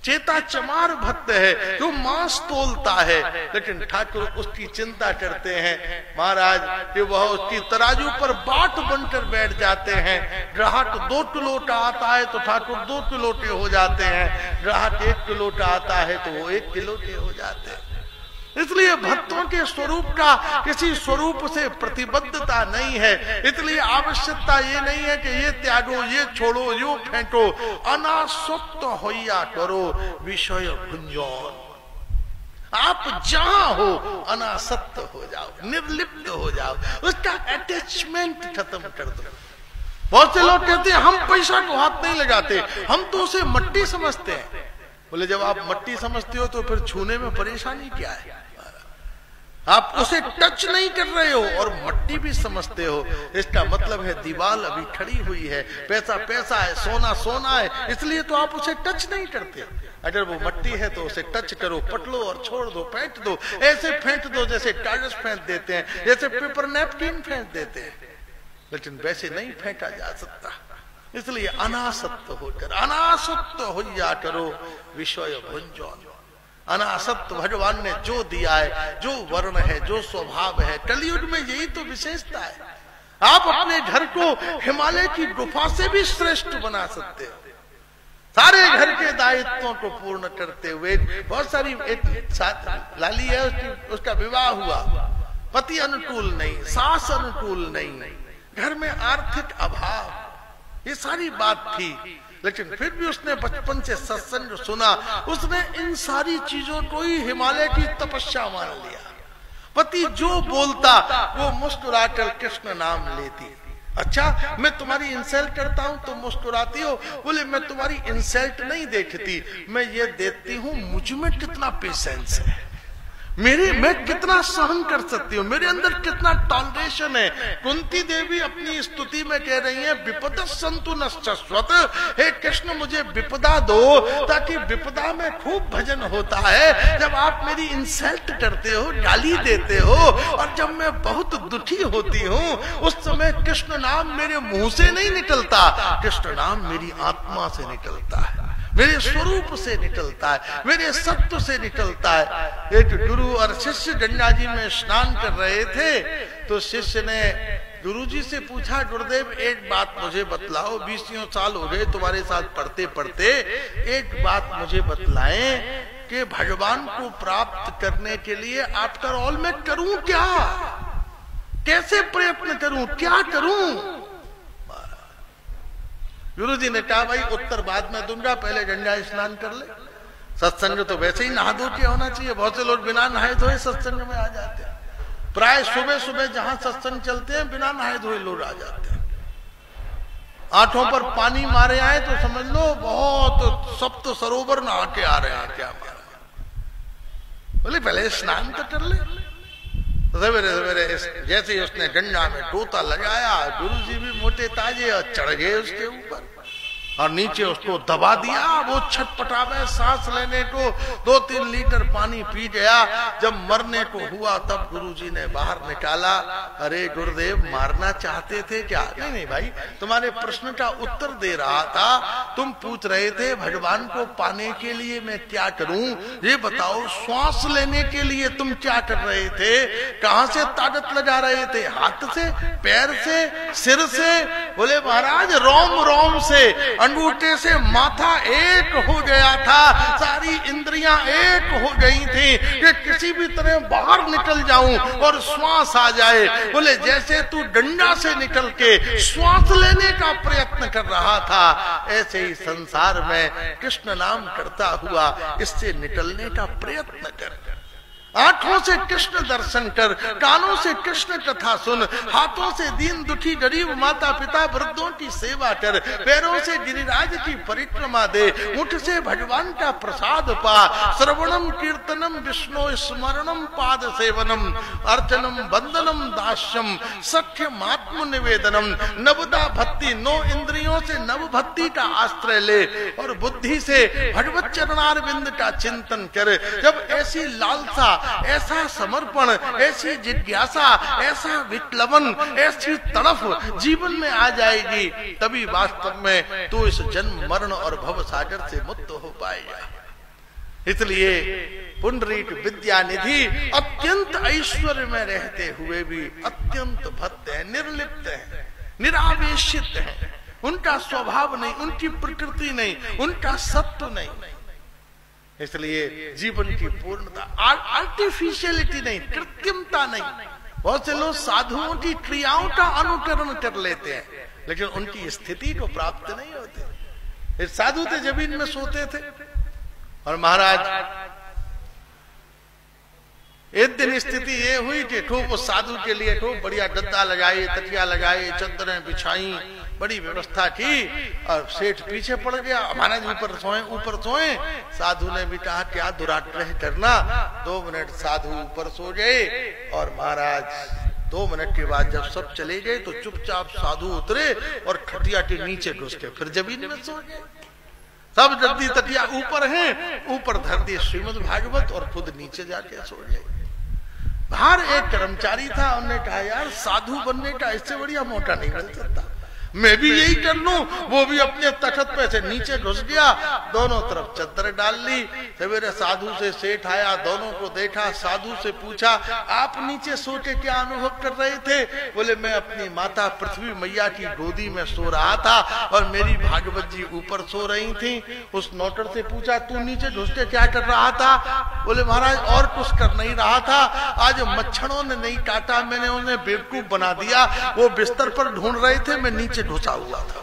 चेता चमार भक्त है जो मांस तोलता है, लेकिन ठाकुर उसकी चिंता करते हैं महाराज कि वह उसकी तराजू पर बाट बनकर बैठ जाते हैं। ग्राहक 2 किलो का आता है तो ठाकुर 2 किलो के हो जाते हैं, ग्राहक 1 किलो का आता है तो वो 1 किलो के हो जाते हैं। इसलिए भक्तों के स्वरूप का किसी स्वरूप से प्रतिबद्धता नहीं है। इसलिए आवश्यकता ये नहीं है कि ये त्यागो, ये छोड़ो, यो फेंको। अनासक्त होइया करो विषय गुंजन। आप जहां हो अनासक्त हो जाओ, निर्लिप्त हो जाओ, उसका अटैचमेंट खत्म कर दो। बहुत से लोग कहते हैं हम पैसा को हाथ नहीं लगाते, हम तो उसे मट्टी समझते हैं। बोले जब आप मट्टी समझते हो तो फिर छूने में परेशानी क्या है? आप उसे टच नहीं कर रहे हो और मट्टी भी समझते हो, इसका मतलब है दीवार अभी खड़ी हुई है, पैसा पैसा है, सोना सोना है, इसलिए तो आप उसे टच नहीं करते। अगर वो मट्टी है तो उसे टच करो, पट लो और छोड़ दो, फेंक दो। ऐसे फेंक दो जैसे कागज फेंक देते हैं, जैसे पेपर नैपकिन फेंक देते हैं, लेकिन वैसे नहीं फेंका जा सकता। इसलिए अनासक्त होकर अनासक्त होइया करो विषय भुंजन। अनासक्त भगवान ने जो दिया है, जो वर्ण है, जो स्वभाव है, कलयुग में यही तो विशेषता है। आप अपने घर को हिमालय की गुफा से भी श्रेष्ठ बना सकते हो। सारे घर के दायित्वों को पूर्ण करते हुए, बहुत सारी एक लाली है, उसका विवाह हुआ, पति अनुकूल नहीं, सास अनुकूल नहीं, घर में आर्थिक अभाव, ये सारी बात थी, लेकिन फिर भी उसने बचपन से सत्संग सुना, उसने इन सारी चीजों को ही हिमालय की तपस्या मान लिया। पति जो बोलता वो मुस्कुराकर कृष्ण नाम लेती। अच्छा, मैं तुम्हारी इंसल्ट करता हूं तो मुस्कुराती हो? बोले मैं तुम्हारी इंसल्ट नहीं देखती, मैं ये देखती हूं मुझ में कितना पेशेंस है, मैं कितना सहन कर सकती हूँ, मेरे अंदर कितना टॉलरेशन है। कुंती देवी अपनी स्तुति में कह रही है, विपद संतु नश्वत, हे कृष्ण मुझे विपदा दो ताकि विपदा में खूब भजन होता है। जब आप मेरी इंसल्ट करते हो, गाली देते हो, और जब मैं बहुत दुखी होती हूँ उस समय कृष्ण नाम मेरे मुंह से नहीं निकलता, कृष्ण नाम मेरी आत्मा से निकलता है, मेरे स्वरूप से निकलता है, मेरे सत्व से निकलता है। एक गुरु और शिष्य गंगा जी में स्नान कर रहे थे तो शिष्य ने गुरुजी से पूछा, गुरुदेव एक बात मुझे बतलाओ, 20 साल हो गए तुम्हारे साथ पढ़ते पढ़ते, एक बात मुझे बतलाएं कि भगवान को प्राप्त करने के लिए आफ्टर ऑल मैं करूं क्या, कैसे प्रयत्न करूं, क्या करूं? गुरुजी ने कहा, भाई उत्तर बाद में दूंगा, पहले गंगा स्नान कर ले। सत्संग तो वैसे ही नहा धो के होना चाहिए, बहुत से लोग बिना नहाए धोए सत्संग में आ जाते हैं। प्राय सुबह सुबह जहां सत्संग चलते हैं बिना नहाए धोए लोग आ जाते हैं। आंखों पर पानी मारे आए तो समझ लो बहुत सप्त सरोवर नहा के आ रहे हैं, क्या मारा। बोले पहले स्नान तो कर ले। सवेरे सवेरे जैसे ही उसने गंगा में गोता लगाया, गुरुजी भी मोटे ताजे और चढ़ गए उसके ऊपर और नीचे उसको दबा दिया। वो छटपटावे सांस लेने को, 2-3 लीटर पानी पी गया। जब मरने को हुआ तब गुरुजी ने बाहर निकाला, अरे गुरुदेव मारना चाहते थे क्या? नहीं नहीं भाई, तुम्हारे प्रश्न का उत्तर दे रहा था। तुम पूछ रहे थे भगवान को पाने के लिए मैं क्या करूं, ये बताओ। श्वास लेने के लिए तुम क्या कर रहे थे? कहां से ताकत लगा रहे थे? हाथ से, पैर से, सिर से? बोले महाराज रोम रोम से, अंगूठे से माथा एक हो गया था, सारी इंद्रियां एक हो गई थी कि किसी भी तरह बाहर निकल जाऊं और श्वास आ जाए। बोले जैसे तू डंडा से निकल के श्वास लेने का प्रयत्न कर रहा था, ऐसे ही संसार में कृष्ण नाम करता हुआ इससे निकलने का प्रयत्न कर। आंखों से कृष्ण दर्शन कर, कानों से कृष्ण कथा सुन, हाथों से दीन दुखी गरीब माता पिता वृद्धों की सेवा कर, पैरों से गिरिराज की परिक्रमा दे, मुठ से भगवान का प्रसाद पा। श्रवणम कीर्तनम विष्णु स्मरणम पाद सेवनम, अर्चनम वंदनम दास्यम, सख्यम आत्म निवेदनम। नवदा भक्ति, 9 इंद्रियों से नव भक्ति का आश्रय ले और बुद्धि से भगवत चरणारविंद का चिंतन कर। जब ऐसी लालसा, ऐसा समर्पण, ऐसी जिज्ञासा, ऐसा विप्लवन, ऐसी तड़फ जीवन में आ जाएगी, तभी वास्तव में तो इस जन्म मरण और भव सागर से मुक्त हो पाएगा। इसलिए पुंडरीक विद्यानिधि अत्यंत ऐश्वर्य में रहते हुए भी अत्यंत भक्त है, निर्लिप्त है, निरावेशित है। उनका स्वभाव नहीं, उनकी प्रकृति नहीं, उनका सत्व नहीं। इसलिए जीवन की पूर्णता, आर्टिफिशियलिटी नहीं, कृत्रिमता नहीं। बहुत से लोग साधुओं की क्रियाओं का अनुकरण कर लेते हैं लेकिन उनकी स्थिति को प्राप्त नहीं होते। इस साधु थे जमीन में सोते थे और महाराज एक दिन स्थिति ये हुई कि खूब उस साधु के लिए खूब बढ़िया गद्दा लगाए, तकिया लगाए, चद्दरें बिछाई, बड़ी व्यवस्था की और सेठ पीछे पड़ गया। महाराज ऊपर सोए। साधु ने भी कहा क्या दुराग्रह करना। 2 मिनट साधु ऊपर सो गए और महाराज 2 मिनट के बाद जब सब चले गए तो चुपचाप साधु उतरे और खटिया के नीचे घुस के फिर जमीन में सो गए। सब जल्दी तकिया ऊपर है, ऊपर धर दिए श्रीमद् भागवत और खुद नीचे जाके सो गए। बाहर एक कर्मचारी था, उन्होंने कहा यार साधु बनने का इससे बढ़िया मौका नहीं मिल सकता, मैं भी यही कर लूं। वो भी अपने तखत पे से नीचे घुस गया, दोनों तरफ चद्दर डाल ली। सवेरे साधु से सेठ आया, दोनों को देखा, साधु से पूछा आप नीचे सो के क्या अनुभव कर रहे थे? बोले मैं अपनी माता पृथ्वी मैया की गोदी में सो रहा था और मेरी भागवत जी ऊपर सो रही थी। उस नौकर से पूछा तू नीचे घुस के क्या कर रहा था? बोले महाराज और कुछ कर नहीं रहा था, आज मच्छरों ने नहीं काटा, मैंने उन्हें बेवकूफ बना दिया। वो बिस्तर पर ढूंढ रहे थे, मैं नीचे घुसा हुआ था।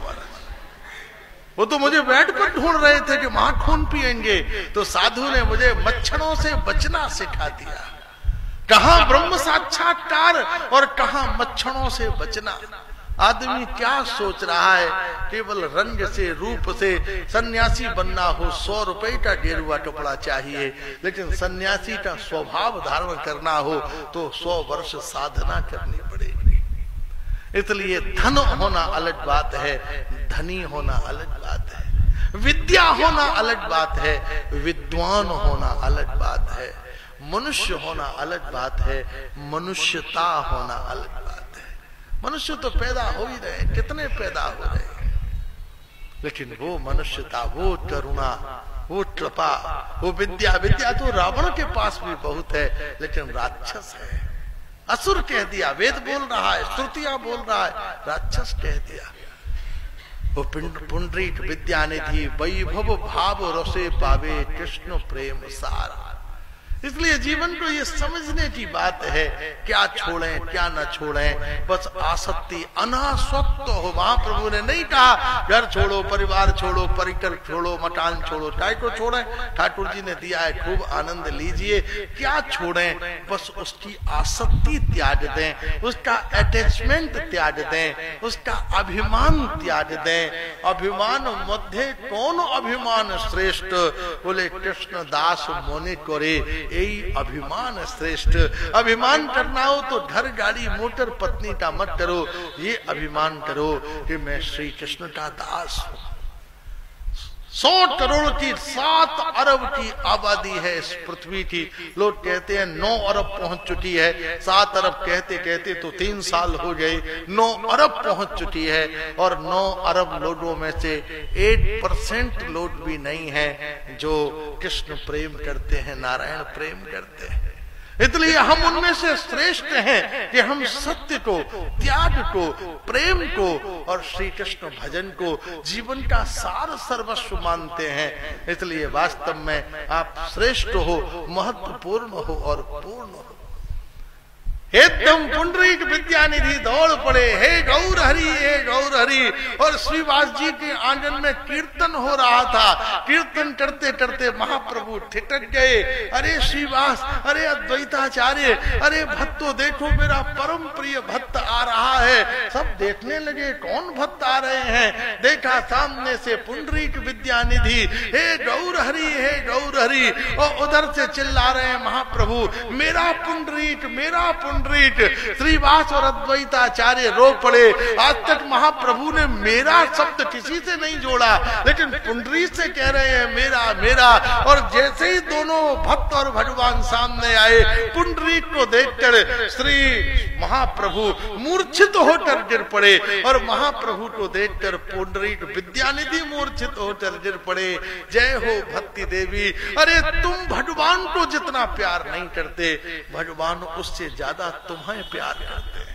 वो तो मुझे बेड पर ढूंढ रहे थे कि वहां खून पिएंगे, तो साधु ने मुझे मच्छरों से बचना सिखा दिया। कहां ब्रह्म साक्षात्कार और कहां मच्छरों से बचना। आदमी क्या सोच रहा है, केवल रंग से रूप से सन्यासी बनना हो, 100 रुपए का गेरुआ कपड़ा चाहिए, लेकिन सन्यासी का स्वभाव धारण करना हो तो 100 वर्ष साधना करनी पड़ेगी। इसलिए धन होना अलग बात है, धनी होना अलग बात है, विद्या होना अलग बात है, विद्वान होना अलग बात है, मनुष्य होना अलग बात है, मनुष्यता होना अलग बात है। मनुष्य तो पैदा हो ही रहे, कितने पैदा हो रहे हैं, लेकिन वो मनुष्यता, वो करुणा, वो कृपा, वो विद्या। विद्या तो रावण के पास भी बहुत है, लेकिन राक्षस है, असुर कह दिया। वेद बोल रहा है, श्रुतियां बोल रहा है, राक्षस कह दिया। वो पुंडरीक विद्यानिधि वैभव भाव रसे पावे कृष्ण प्रेम सार। इसलिए जीवन को ये समझने की बात है, क्या छोड़ें क्या न छोड़ें, बस आसक्ति अनासक्त हो। महाप्रभु ने नहीं कहा घर छोड़ो, परिवार छोड़ो, परिकर छोड़ो, मकान छोड़ो, काय को छोड़ें। ठाकुर जी ने दिया है, खूब आनंद लीजिए। क्या छोड़ें, बस उसकी आसक्ति त्याग दें, उसका अटैचमेंट त्याग दें, उसका अभिमान त्याग दें। अभिमान मध्य कौन अभिमान श्रेष्ठ, बोले कृष्ण दास मोने करे, यही अभिमान श्रेष्ठ। अभिमान करना हो तो घर गाड़ी मोटर पत्नी का मत करो, ये अभिमान करो कि मैं श्री कृष्ण का दास हूं। 100 करोड़ की 7 अरब की आबादी है इस पृथ्वी की। लोग कहते हैं 9 अरब पहुंच चुकी है, 7 अरब कहते कहते तो 3 साल हो गए, 9 अरब पहुंच चुकी है। और 9 अरब लोगों में से 8% लोग भी नहीं है जो कृष्ण प्रेम करते हैं, नारायण प्रेम करते हैं। इसलिए हम उनमें से श्रेष्ठ हैं कि हम सत्य को, त्याग को, प्रेम को और श्री कृष्ण भजन को जीवन का सार सर्वस्व मानते हैं। इसलिए वास्तव में आप श्रेष्ठ हो, महत्वपूर्ण हो और पूर्ण हो। एकदम पुंडरीक विद्यानिधि दौड़ पड़े, हे गौर हरि, हे गौर हरि। और श्रीवास जी के आंगन में कीर्तन हो रहा था। कीर्तन करते करते महाप्रभु ठिठक गए। अरे श्रीवास, अरे अद्वैताचार्य, अरे भक्तों देखो मेरा परम प्रिय भक्त आ रहा है। सब देखने लगे कौन भक्त आ रहे हैं। देखा सामने से पुंडरीक विद्यानिधि, हे गौर हरि, हे गौर हरि। और उधर से चिल्ला रहे हैं महाप्रभु, मेरा पुंडरीक, मेरा पुंडरीक। श्रीवास और अद्वैताचार्य रो पड़े। आज तक महाप्रभु ने मेरा शब्द किसी से नहीं जोड़ा, लेकिन पुंडरीक से कह रहे हैं मेरा मेरा। और जैसे ही दोनों भक्त और भगवान सामने आए, पुंडरीक को देखकर श्री महाप्रभु मूर्छित होकर गिर पड़े। और महाप्रभु को देखकर पुंडरीक विद्यानिधि मूर्छित होकर गिर पड़े। जय हो भक्ति देवी। अरे तुम भगवान को जितना प्यार नहीं करते, भगवान उससे ज्यादा तुम्हें प्यार करते हैं।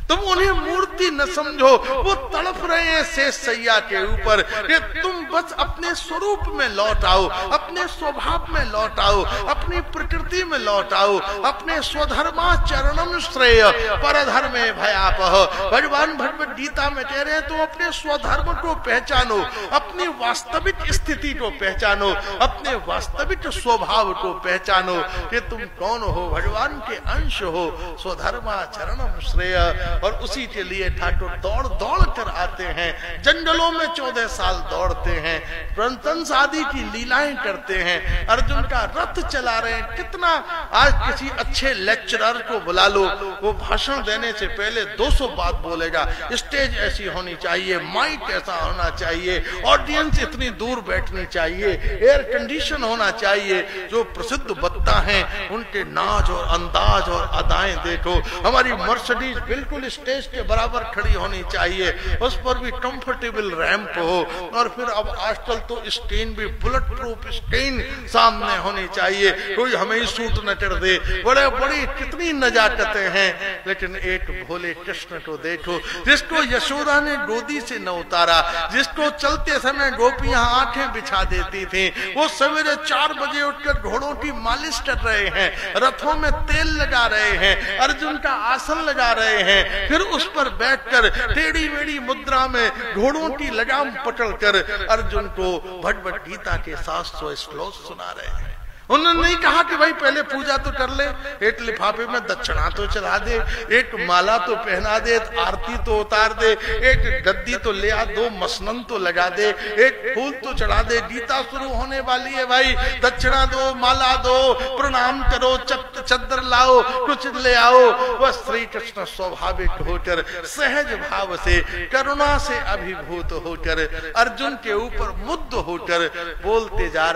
तुम उन्हें मूर्ति न समझो, वो तड़प रहे हैं शेष सैया के ऊपर कि तुम बस अपने स्वरूप में लौट आओ, अपने स्वभाव में लौट आओ, अपनी प्रकृति में लौट आओ। अपने स्वधर्मा चरणम श्रेय परधर्मे भयापह। भगवान भगवद गीता में कह रहे हैं तुम अपने स्वधर्म को पहचानो, अपनी वास्तविक स्थिति को पहचानो, अपने वास्तविक स्वभाव को पहचानो कि तुम कौन हो, भगवान के अंश हो। स्वधर्मा चरणम श्रेय। और उसी के लिए ठाकुर दौड़ दौड़ कर आते हैं, जंगलों में 14 साल दौड़ते हैं, कंस आदि की लीलाएं करते हैं, अर्जुन का रथ चला रहे हैं। कितना आज किसी अच्छे लेक्चरर को बुला लो, वो भाषण देने से पहले 200 बात बोलेगा। स्टेज ऐसी होनी चाहिए, माइक ऐसा होना चाहिए, ऑडियंस इतनी दूर बैठनी चाहिए, एयर कंडीशन होना चाहिए। जो प्रसिद्ध वक्ता हैं उनके नाच और अंदाज और अदाएं देखो। हमारी मर्सिडीज बिल्कुल स्टेज के बराबर खड़ी होनी चाहिए, उस पर भी कंफर्टेबल रैंप हो। और फिर अब आजकल तो स्क्रीन भी बुलेट प्रूफ स्क्रीन सामने होनी चाहिए, कोई हमें ही सूट न कर दे। बड़े बड़ी कितनी नजाकतें हैं, लेकिन एक भोले कृष्ण को देखो जिसको यशोदा ने गोदी से न उतारा, जिसको चलते समय समय गोपियां आंखें बिछा देती थी। वो सवेरे 4 बजे उठकर घोड़ों की मालिश कर रहे हैं, रथों में तेल लगा रहे हैं, अर्जुन का आसन लगा रहे हैं, फिर उस पर बैठकर टेढ़ी मेढ़ी मुद्रा में घोड़ों की लगाम पकड़कर अर्जुन को भगवत गीता के 700 श्लोक सुना रहे हैं। उन्होंने नहीं कहा कि भाई पहले पूजा तो कर ले, एक लिफाफे में दक्षिणा तो चला दे, एक माला तो पहना दे, आरती तो उतार दे, एक गद्दी तो ले आ, 2 मसनन तो लगा दे, एक फूल तो चढ़ा दे, गीता शुरू होने वाली है भाई, दक्षिणा दो, माला दो, प्रणाम करो, चद्दर लाओ, कुछ ले आओ। वह श्री कृष्ण स्वाभाविक होकर, सहज भाव से, करुणा से अभिभूत होकर, अर्जुन के ऊपर मुग्ध होकर बोलते जा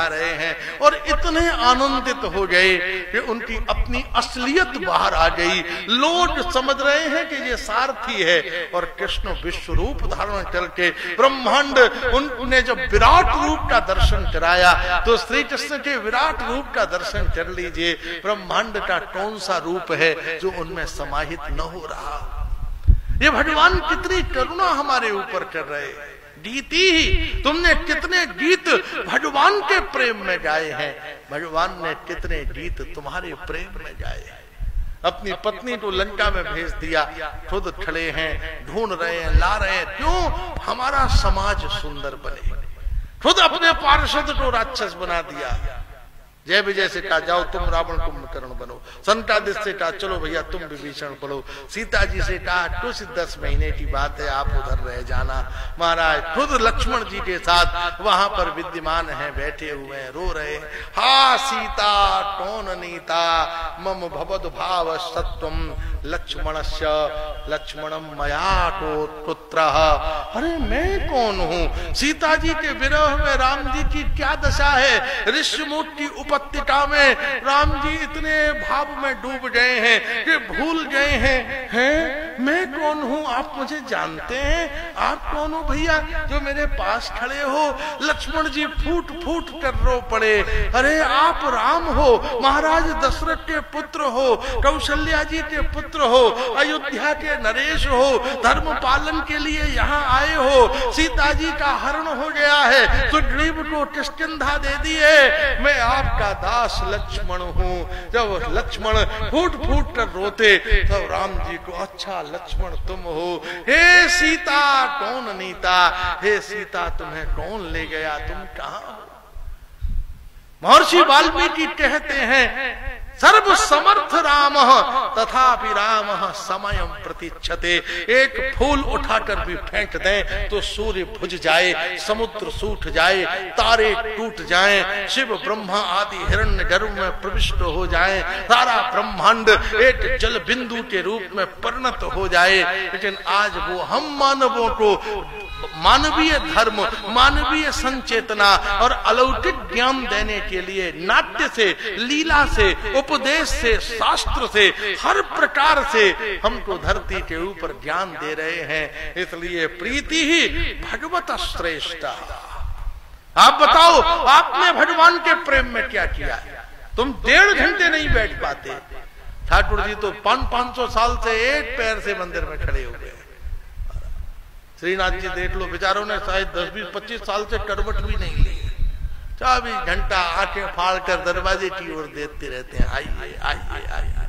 रहे हैं और इतने आनंदित हो गए कि उनकी अपनी असलियत बाहर आ गई। लोग समझ रहे हैं कि ये सारथी है और कृष्ण विश्व रूप धारण करके ब्रह्मांड, उन्हें जब विराट रूप का दर्शन कराया तो श्री कृष्ण के विराट रूप का दर्शन कर लीजिए, ब्रह्मांड का कौन सा रूप है जो उनमें समाहित न हो रहा। ये भगवान कितनी करुणा हमारे ऊपर कर रहे हैं। गीती ही, तुमने कितने गीत भगवान के प्रेम में गाए हैं, भगवान ने कितने गीत तुम्हारे प्रेम में गाए हैं। अपनी पत्नी को लंका में भेज दिया, खुद खड़े हैं, ढूंढ रहे हैं, ला रहे हैं, क्यों? हमारा समाज सुंदर बने। खुद अपने पार्षद को राक्षस बना दिया। जय विजय से कहा जाओ तुम रावण कुंभकर्ण बनो, संतादिश से कहा चलो भैया तुम विभीषण बनो, सीता जी से कहा कुछ 10 महीने की बात है आप उधर रह जाना। महाराज खुद लक्ष्मण जी के साथ वहां पर विद्यमान हैं, बैठे हुए हैं, रो रहे हैं। हा सीता कौन नीता मम भवद भाव सत्वम लक्ष्मणस्य लक्ष्मणम मया को पुत्र। अरे मैं कौन हूँ? सीता जी के विरह में राम जी की क्या दशा है? ऋषिमुख की उपत्यका में राम जी इतने भाव में डूब गए हैं कि भूल गए हैं मैं कौन हूँ? आप मुझे जानते हैं? आप कौन हो भैया जो मेरे पास खड़े हो? लक्ष्मण जी फूट फूट कर रो पड़े। अरे आप राम हो, महाराज दशरथ के पुत्र हो, कौशल्या जी के पुत्र हो, अयोध्या के नरेश हो, धर्म पालन के लिए यहाँ आए हो, सीता जी का हरण हो गया है, सुग्रीव को किष्किंधा दे दिए, मैं आपका दास लक्ष्मण हूँ। जब लक्ष्मण फूट फूट कर रोते तब राम जी को अच्छा लक्ष्मण तुम हो। हे सीता कौन नीता? हे सीता तुम्हें कौन ले गया? तुम कहाँ हो? महर्षि वाल्मीकि कहते हैं सर्व समर्थ राम तथापि राम समयं प्रतीक्षते। एक फूल उठाकर भी फेंक दें तो सूर्य बुझ जाए, समुद्र सूख जाए, तारे टूट जाएं, शिव ब्रह्मा आदि हिरण्य गर्भ में प्रविष्ट हो जाएं, सारा ब्रह्मांड एक जल बिंदु के रूप में परिणत हो जाए, लेकिन आज वो हम मानवों को मानवीय धर्म, मानवीय संचेतना और अलौकिक ज्ञान देने के लिए नाट्य से, लीला से, उपदेश से, शास्त्र से, हर प्रकार से हमको धरती के ऊपर ज्ञान दे रहे हैं। इसलिए प्रीति ही भगवत श्रेष्ठ। आप बताओ आपने भगवान के प्रेम में क्या किया? तुम 1.5 घंटे नहीं बैठ पाते। ठाकुर जी तो 500 साल से एक पैर से मंदिर में खड़े हो गए। श्रीनाथ जी देख लो, बेचारों ने शायद 10-20-25 साल से करवट भी नहीं ली। 24 घंटा आंखें फाड़ कर दरवाजे की ओर देखते रहते हैं, आइए आइए आइए।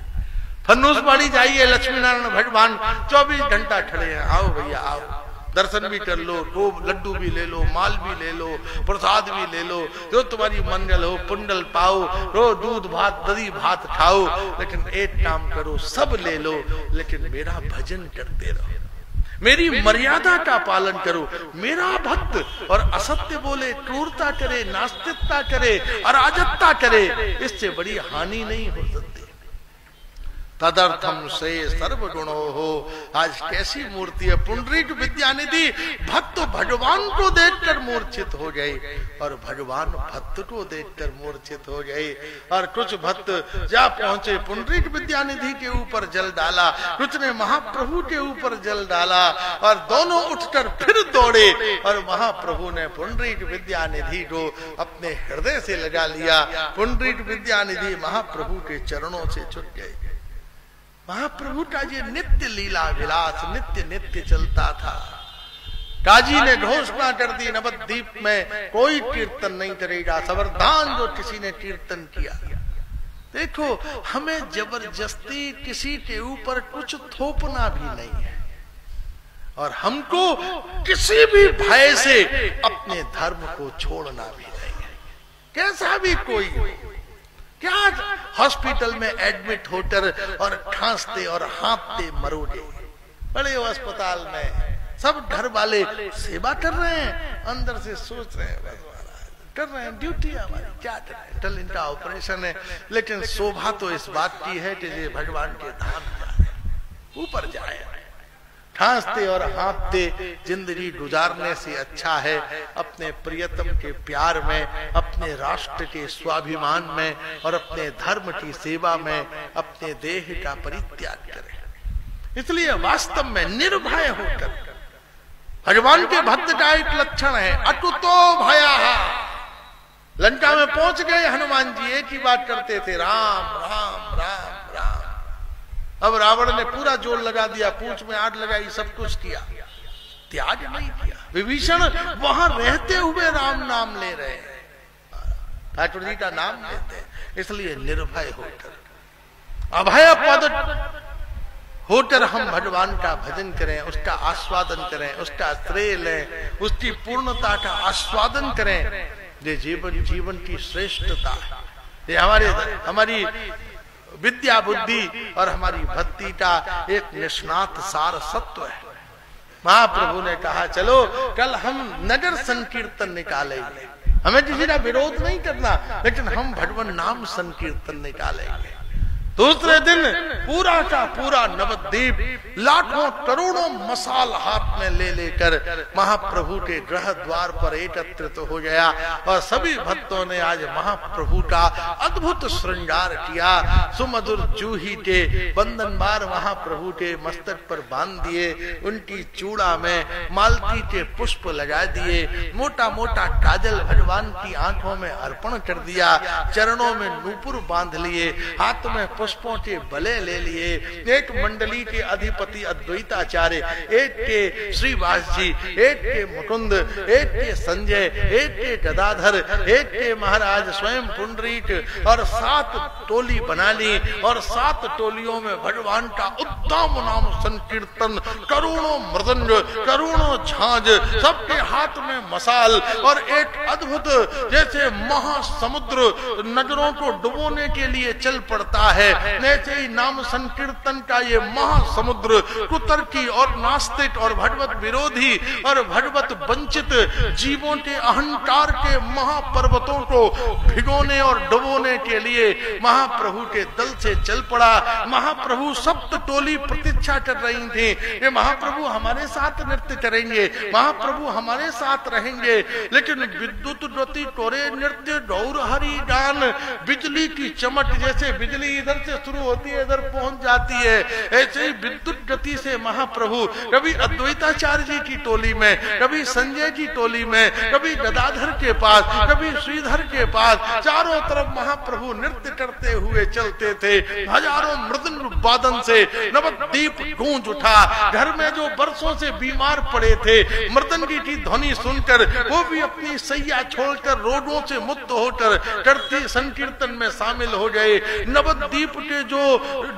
फन्नूसबाड़ी जाइए, लक्ष्मी नारायण भगवान 24 घंटा खड़े हैं, आओ भैया आओ, दर्शन भी कर लो, खूब लड्डू भी ले लो, माल भी ले लो, प्रसाद भी ले लो, जो तुम्हारी मंगल हो, पुंडल पाओ, रो दूध भात दही भात खाओ, लेकिन एक काम करो, सब ले लो लेकिन मेरा भजन करते रहो, मेरी मर्यादा का पालन करो। मेरा भक्त और असत्य बोले, क्रूरता करे, नास्तिकता करे, अराजकता करे, इससे बड़ी हानि नहीं हो सकती। तदर्थम से सर्वगुणो हो। आज कैसी मूर्ति है पुंडरीक विद्यानिधि। भक्त भगवान को देखकर मूर्छित हो गए और भगवान भक्त को देखकर मूर्छित हो गए। और कुछ भक्त जा पहुंचे, पुंडरीक विद्यानिधि के ऊपर जल डाला, कुछ ने महाप्रभु के ऊपर जल डाला, और दोनों उठकर फिर दौड़े और महाप्रभु ने पुंडरीक विद्यानिधि को अपने हृदय से लगा लिया। पुंडरीक विद्यानिधि महाप्रभु के चरणों से छूट गए। महाप्रभु का ये नित्य लीला विलास नित्य नित्य चलता था। काजी ने घोषणा कर दी, नवद्वीप में कोई कीर्तन नहीं करेगा, सावधान जो किसी ने कीर्तन किया। देखो, हमें जबरदस्ती किसी के ऊपर कुछ थोपना भी नहीं है, और हमको किसी भी भय से अपने धर्म को छोड़ना भी नहीं है, कैसा भी कोई। क्या हॉस्पिटल में एडमिट होकर और खांसते और हाँफते मरोगे, बड़े अस्पताल में सब घर वाले सेवा कर रहे हैं, अंदर से सोच रहे हैं कर रहे हैं, ड्यूटी हमारी, क्या करें, कल इनका ऑपरेशन है। लेकिन शोभा तो इस बात की है कि ये भगवान के धाम जाए, ऊपर जाए। खांसते और हाँफते जिंदगी गुजारने से अच्छा है अपने प्रियतम के प्यार में, अपने राष्ट्र के स्वाभिमान में और अपने धर्म की सेवा में अपने देह का परित्याग करें। इसलिए वास्तव में निर्भय होकर, भगवान के भक्त का एक लक्षण है अकुतो भयः। लंका में पहुंच गए हनुमान जी, एक ही बात करते थे, राम राम राम राम। अब रावण ने पूरा जोर लगा दिया, पूंछ में आग लगाई, सब कुछ किया, त्याग नहीं किया। विभीषण वहां रहते हुए राम नाम ले रहे हैं, ठाकुर जी का नाम लेते हैं। इसलिए निर्भय होकर, अभय पद होकर हम भगवान का भजन करें, उसका आस्वादन करें, उसका श्रेय लें, उसकी पूर्णता का आस्वादन करें। ये जीवन की श्रेष्ठता है, ये हमारी विद्या बुद्धि और हमारी भक्ति का एक निष्णात सार सत्व है। महाप्रभु ने कहा चलो कल हम नगर संकीर्तन निकालेंगे, हमें किसी का विरोध नहीं करना, लेकिन हम भगवान नाम संकीर्तन निकालेंगे। दूसरे दिन पूरा का पूरा नवद्वीप लाखों करोड़ों मसाल हाथ में ले लेकर महाप्रभु के गृह द्वार पर एकत्रित हो गया, और सभी भक्तों ने आज महाप्रभु का अद्भुत श्रृंगार किया। सुमधुर जूही के बंधनवार महाप्रभु के मस्तक पर बांध दिए, उनकी चूड़ा में मालती के पुष्प लगा दिए, मोटा मोटा काजल भगवान की आंखों में अर्पण कर दिया, चरणों में नूपुर बांध लिए, हाथ में पुष्पों के बले ले लिए। एक मंडली के अधिपति अद्वैताचार्य, एक के श्रीवास जी, एक के मुकुंद, एक के संजय, एक के गदाधर, एक के महाराज स्वयं पुंडरीक, और 7 टोली बना ली, और 7 टोलियों में भगवान का उत्तम नाम संकीर्तन, करोड़ों मृदंग, करोड़ों झांझ, सबके हाथ में मसाल, और एक अद्भुत जैसे महासमुद्र नगरों को डुबोने के लिए चल पड़ता है, ऐसे ही नाम संकीर्तन का ये महासमुद्र कुतर्की और नास्तिक और भगवत विरोधी और भगवत वंचित जीवों के अहंकार के महापर्वतों को भिगोने और डुबोने के लिए महाप्रभु के दल से चल पड़ा। महाप्रभु सप्त टोली प्रतीक्षा कर रही थी, ये महाप्रभु हमारे साथ नृत्य करेंगे, महाप्रभु हमारे साथ रहेंगे। लेकिन विद्युत गति तोरे नृत्य गौर हरि गान, बिजली की चमक, जैसे बिजली इधर से शुरू होती है इधर पहुंच जाती है, ऐसे ही विद्युत गति से महाप्रभु कभी अद्वैताचार्य जी की टोली में, कभी संजय की टोली में, कभी गदाधर के पास, कभी श्रीधर के पास, चारों तरफ महाप्रभु नृत्य करते हुए चलते थे। हजारों मृदंग वादन से नवद्वीप गूंज उठा। घर में जो बरसों से बीमार पड़े थे, मृदंगी की ध्वनि सुनकर वो भी अपनी सैया छोड़कर रोगों से मुक्त होकर करती संकीर्तन में शामिल हो गए। नवद्वीप के जो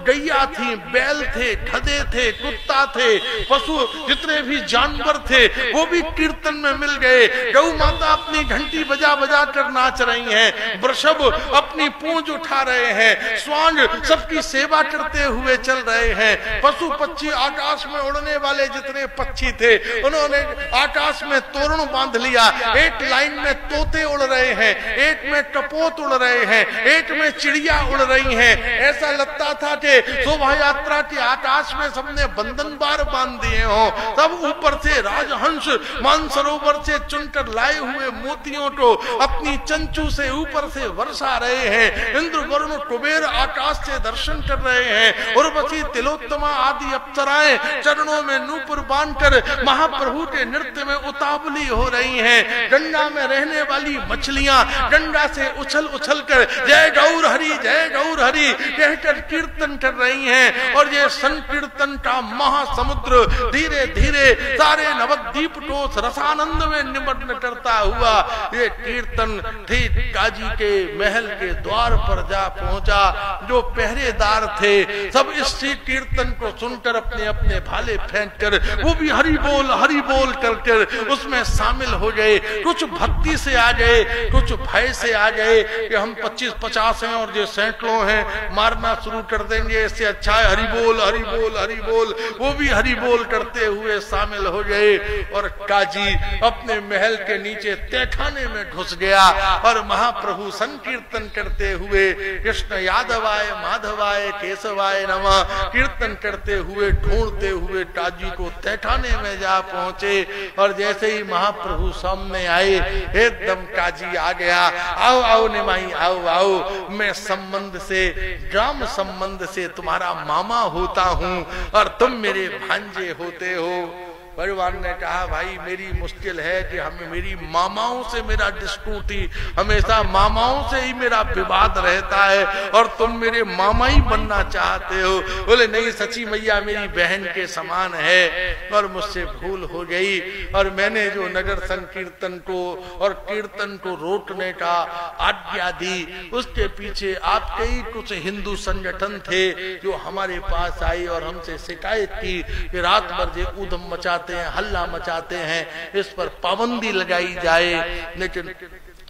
गैया थी, बैल थे, गधे थे, कुत्ता थे, पशु जितने भी जानवर थे वो भी कीर्तन में मिल गए। गौ माता अपनी घंटी बजा बजा कर नाच रही हैं, वृषभ अपनी पूंछ उठा रहे हैं, स्वांग सबकी सेवा करते हुए चल रहे हैं। पशु पक्षी आकाश में उड़ने वाले जितने पक्षी थे उन्होंने आकाश में तोरण बांध लिया। एक लाइन में तोते उड़ रहे हैं, एक में कपोत उड़ रहे हैं, एक में चिड़िया उड़ रही हैं। ऐसा लगता था कि शोभा यात्रा के आकाश में सबने बंधनवार बांध दिए हो। तब ऊपर से राजहंस मानसरोवर से चुनकर लाए हुए मोतियों को अपनी चंचू से ऊपर से वर्षा रहे हैं। इंद्र वरुण कुबेर आकाश से दर्शन कर रहे हैं। उर्वशी तिलोत्तमा आदि अप्सराएं चरणों में नूपुर बांधकर महाप्रभु के नृत्य में उतावली हो रही हैं। गंगा में रहने वाली मछलियां गंगा से उछल उछल कर जय गौर हरि कहकर कीर्तन कर रही हैं। और ये संकीर्तन का महासमुद्र धीरे धीरे सारे नवद्वीप को रसानंद में निमग्न करता हुआ ये कीर्तन ठीक काजी के महल के द्वार पर जा पहुंचा। जो पहरेदार थे सब इस कीर्तन को सुनकर अपने अपने भाले फेंक कर वो भी हरि बोल कर उसमें शामिल हो गए। कुछ भक्ति से आ गए, कुछ भय से आ गए कि हम 25-50 हैं और ये सैकड़ों हैं, मारना शुरू कर देंगे, इससे अच्छा है हरि बोल। वो भी हरि बोल करते हुए शामिल हो गए। और काजी अपने महल के नीचे तहखाने में घुस गया और महाप्रभु संकीर्तन करते हुए कृष्ण यादवाय माधवाय केशवाय नमः कीर्तन करते हुए ढूंढते हुए काजी को तहखाने में जा पहुंचे। और जैसे ही महाप्रभु सामने आए एकदम काजी आ गया। आओ निमाई आओ, मैं संबंध से ग्राम संबंध से तुम्हारा मामा होता हूँ और तुम मेरे भांजे होते हो। भगवान ने कहा भाई मेरी मुश्किल है कि हमें मेरी मामाओं से मेरा डिस्प्यूट हमेशा मामाओं से ही मेरा विवाद रहता है और तुम मेरे मामा ही बनना चाहते हो। बोले नहीं सची मैया मेरी बहन के समान है और मुझसे भूल हो गई और मैंने जो नगर संकीर्तन को और कीर्तन को रोकने का आज्ञा दी उसके पीछे आपके ही कुछ हिंदू संगठन थे जो हमारे पास आई और हमसे शिकायत की कि रात भर जे ऊधम मचाते हैं, हल्ला मचाते हैं, इस पर पाबंदी लगाई जाए। लेकिन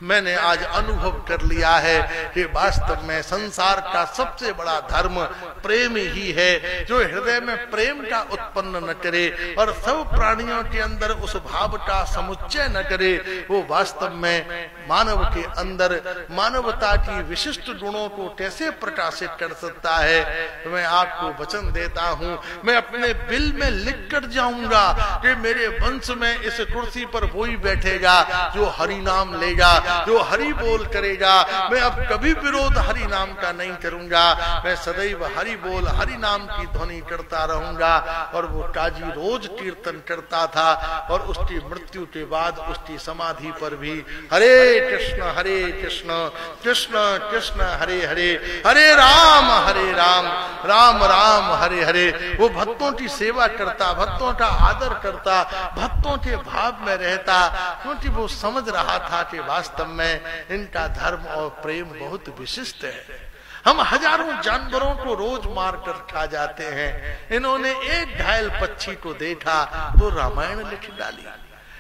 मैंने आज अनुभव कर लिया है कि वास्तव में संसार का सबसे बड़ा धर्म प्रेम ही है। जो हृदय में प्रेम का उत्पन्न न करे और सब प्राणियों के अंदर उस भाव का समुच्चय न करे, वो वास्तव में मानव के अंदर मानवता की विशिष्ट गुणों को कैसे प्रकाशित कर सकता है। तो मैं आपको वचन देता हूँ, मैं अपने बिल में लिख कर जाऊंगा कि मेरे वंश में इस कुर्सी पर वही बैठेगा जो हरि नाम लेगा, जो हरि बोल करेगा। मैं अब कभी विरोध हरि नाम का नहीं करूंगा, मैं सदैव हरि बोल हरि नाम की ध्वनि करता रहूंगा। और वो काजी रोज कीर्तन करता था और उसकी मृत्यु के बाद उसकी समाधि पर भी हरे कृष्ण कृष्ण कृष्ण हरे हरे, हरे राम राम राम हरे हरे। वो भक्तों की सेवा करता, भक्तों का आदर करता, भक्तों के भाव में रहता, क्योंकि वो समझ रहा था कि वास्तव में इनका धर्म और प्रेम बहुत विशिष्ट है। हम हजारों जानवरों को रोज मार कर खा जाते हैं, इन्होंने एक घायल पक्षी को देखा तो रामायण लिख डाली।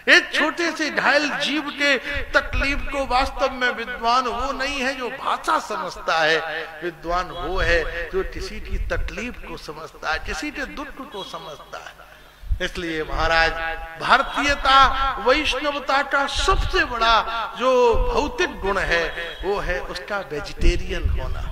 एक छोटे से घायल जीव के तकलीफ को वास्तव में विद्वान वो नहीं है जो भाषा समझता है, विद्वान वो है जो किसी की तकलीफ को समझता है, किसी के दुख को समझता है। इसलिए महाराज भारतीयता वैष्णवता का सबसे बड़ा जो भौतिक गुण है वो है उसका वेजिटेरियन होना।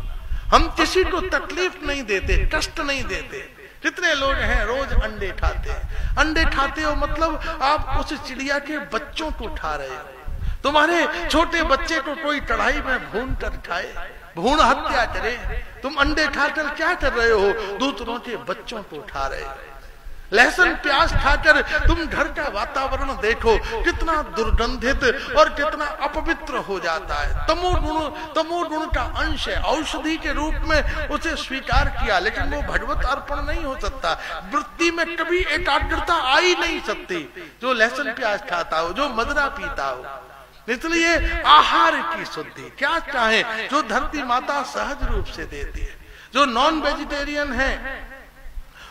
हम किसी को तकलीफ नहीं देते, कष्ट नहीं देते। कितने लोग हैं रोज अंडे खाते हैं, अंडे खाते हो मतलब आप उस चिड़िया के बच्चों को खा रहे हो। तुम्हारे छोटे बच्चे को कोई कढ़ाई में भून कर खाए, भ्रूण हत्या करे, तुम अंडे खाकर क्या कर रहे हो? दूसरों के बच्चों को खा रहे हो। लहसुन प्याज खाकर तुम घर का वातावरण देखो कितना दुर्गंधित और कितना अपवित्र हो जाता है। तमोगुण का अंश है, औषधि के रूप में उसे स्वीकार किया, लेकिन वो भगवत अर्पण नहीं हो सकता। वृत्ति में कभी एकाग्रता आ ही नहीं सकती जो लहसुन प्याज खाता हो, जो मदिरा पीता हो। इसलिए आहार की शुद्धि क्या चाहे जो धरती माता सहज रूप से देती है। जो नॉन वेजिटेरियन है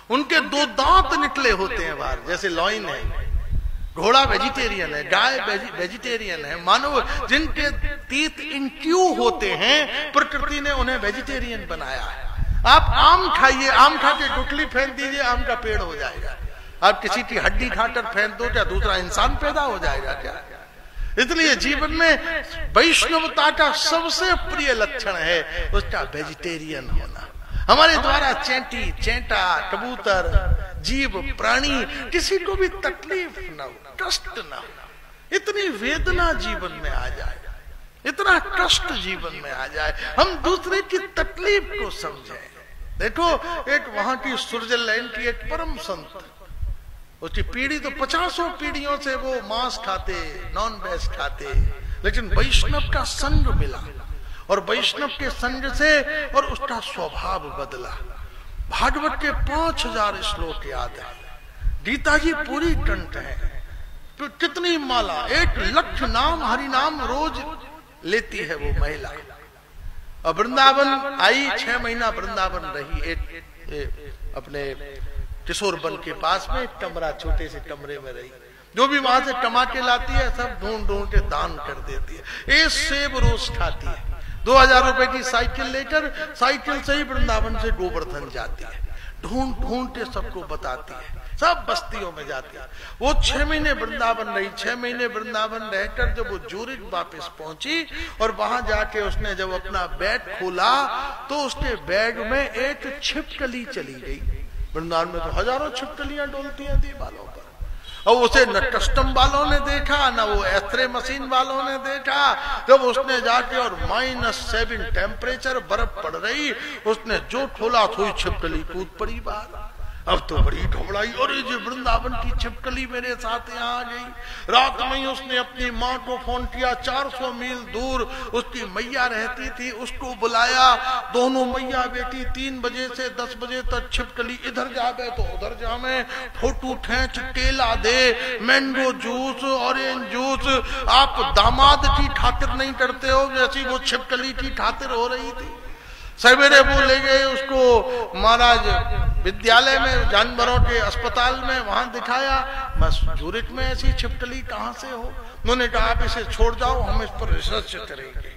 उनके 2 दांत निकले होते हैं बाहर, जैसे लॉइन है, घोड़ा वेजिटेरियन है, गाय वेजिटेरियन है, मानव जिनके तीत इंक्यू होते हैं प्रकृति ने उन्हें वेजिटेरियन बनाया है। आप आम खाइए, आम खा के गुठली फेंक दीजिए, आम का पेड़ हो जाएगा। आप किसी की हड्डी खाकर फेंक दो, क्या दूसरा इंसान पैदा हो जाएगा क्या? इसलिए जीवन में वैष्णवता का सबसे प्रिय लक्षण है उसका वेजिटेरियन होना। हमारे द्वारा चैंटी, चैंटा, कबूतर, जीव, प्राणी किसी को भी तकलीफ न हो, कष्ट न हो, इतनी वेदना जीवन में आ जाए, इतना कष्ट जीवन में आ जाए, हम दूसरे की तकलीफ को समझें। देखो एक वहां की स्विट्जरलैंड की एक परम संत, उसकी पीढ़ी तो 50 पीढ़ियों से वो मांस खाते, नॉन वेज खाते, लेकिन वैष्णव का संग मिला और वैष्णव के संग से और उसका स्वभाव बदला। भागवत के 5000 श्लोक याद है, गीता जी पूरी कंठ है, कितनी माला, 1 लाख नाम हरि नाम रोज लेती है वो महिला। और वृंदावन आई, 6 महीना वृंदावन रही, एक अपने किशोर वन के पास में एक कमरा, छोटे से कमरे में रही। जो भी वहां से कमा के लाती है सब ढूंढ ढूंढ के दान कर देती है। एक सेब रोज खाती है, 2000 रुपए की साइकिल लेकर साइकिल से ही वृंदावन से गोवर्धन जाती है, ढूंढ ढूंढ के सबको बताती है, सब बस्तियों में जाती है। वो 6 महीने वृंदावन रही। 6 महीने वृंदावन रहकर जब वो ज्यूरिख वापस पहुंची और वहां जाके उसने जब अपना बैग खोला तो उसके बैग में एक छिपकली चली गई। वृंदावन में तो हजारों छिपकलियां डोलती हैं दीवारों पर, और उसे न कस्टम वालों ने देखा न वो एक्सरे मशीन वालों ने देखा। जब उसने जाके और -7 टेम्परेचर, बर्फ पड़ रही, उसने जो खोला तो छिपकली कूद पड़ी बाहर। अब तो बड़ी घबराई, और ये वृंदावन की छिपकली मेरे साथ यहाँ आ गई। रात में ही उसने अपनी माँ को फोन किया, 400 मील दूर उसकी मैया रहती थी, उसको बुलाया। दोनों मैया बेटी 3 बजे से 10 बजे तक छिपकली इधर जावे तो उधर जावे, फोटो खींच, केला दे, मैंगो जूस, ऑरेंज जूस। आप दामाद की खातिर नहीं करते हो जैसी वो छिपकली की खातिर हो रही थी। सवेरे वो ले गए उसको महाराज विद्यालय में, जानवरों के अस्पताल में, वहां दिखाया। बस ज्यूरिख में ऐसी छिपकली कहां से हो? उन्होंने कहा आप इसे छोड़ जाओ, हम इस पर रिसर्च करेंगे।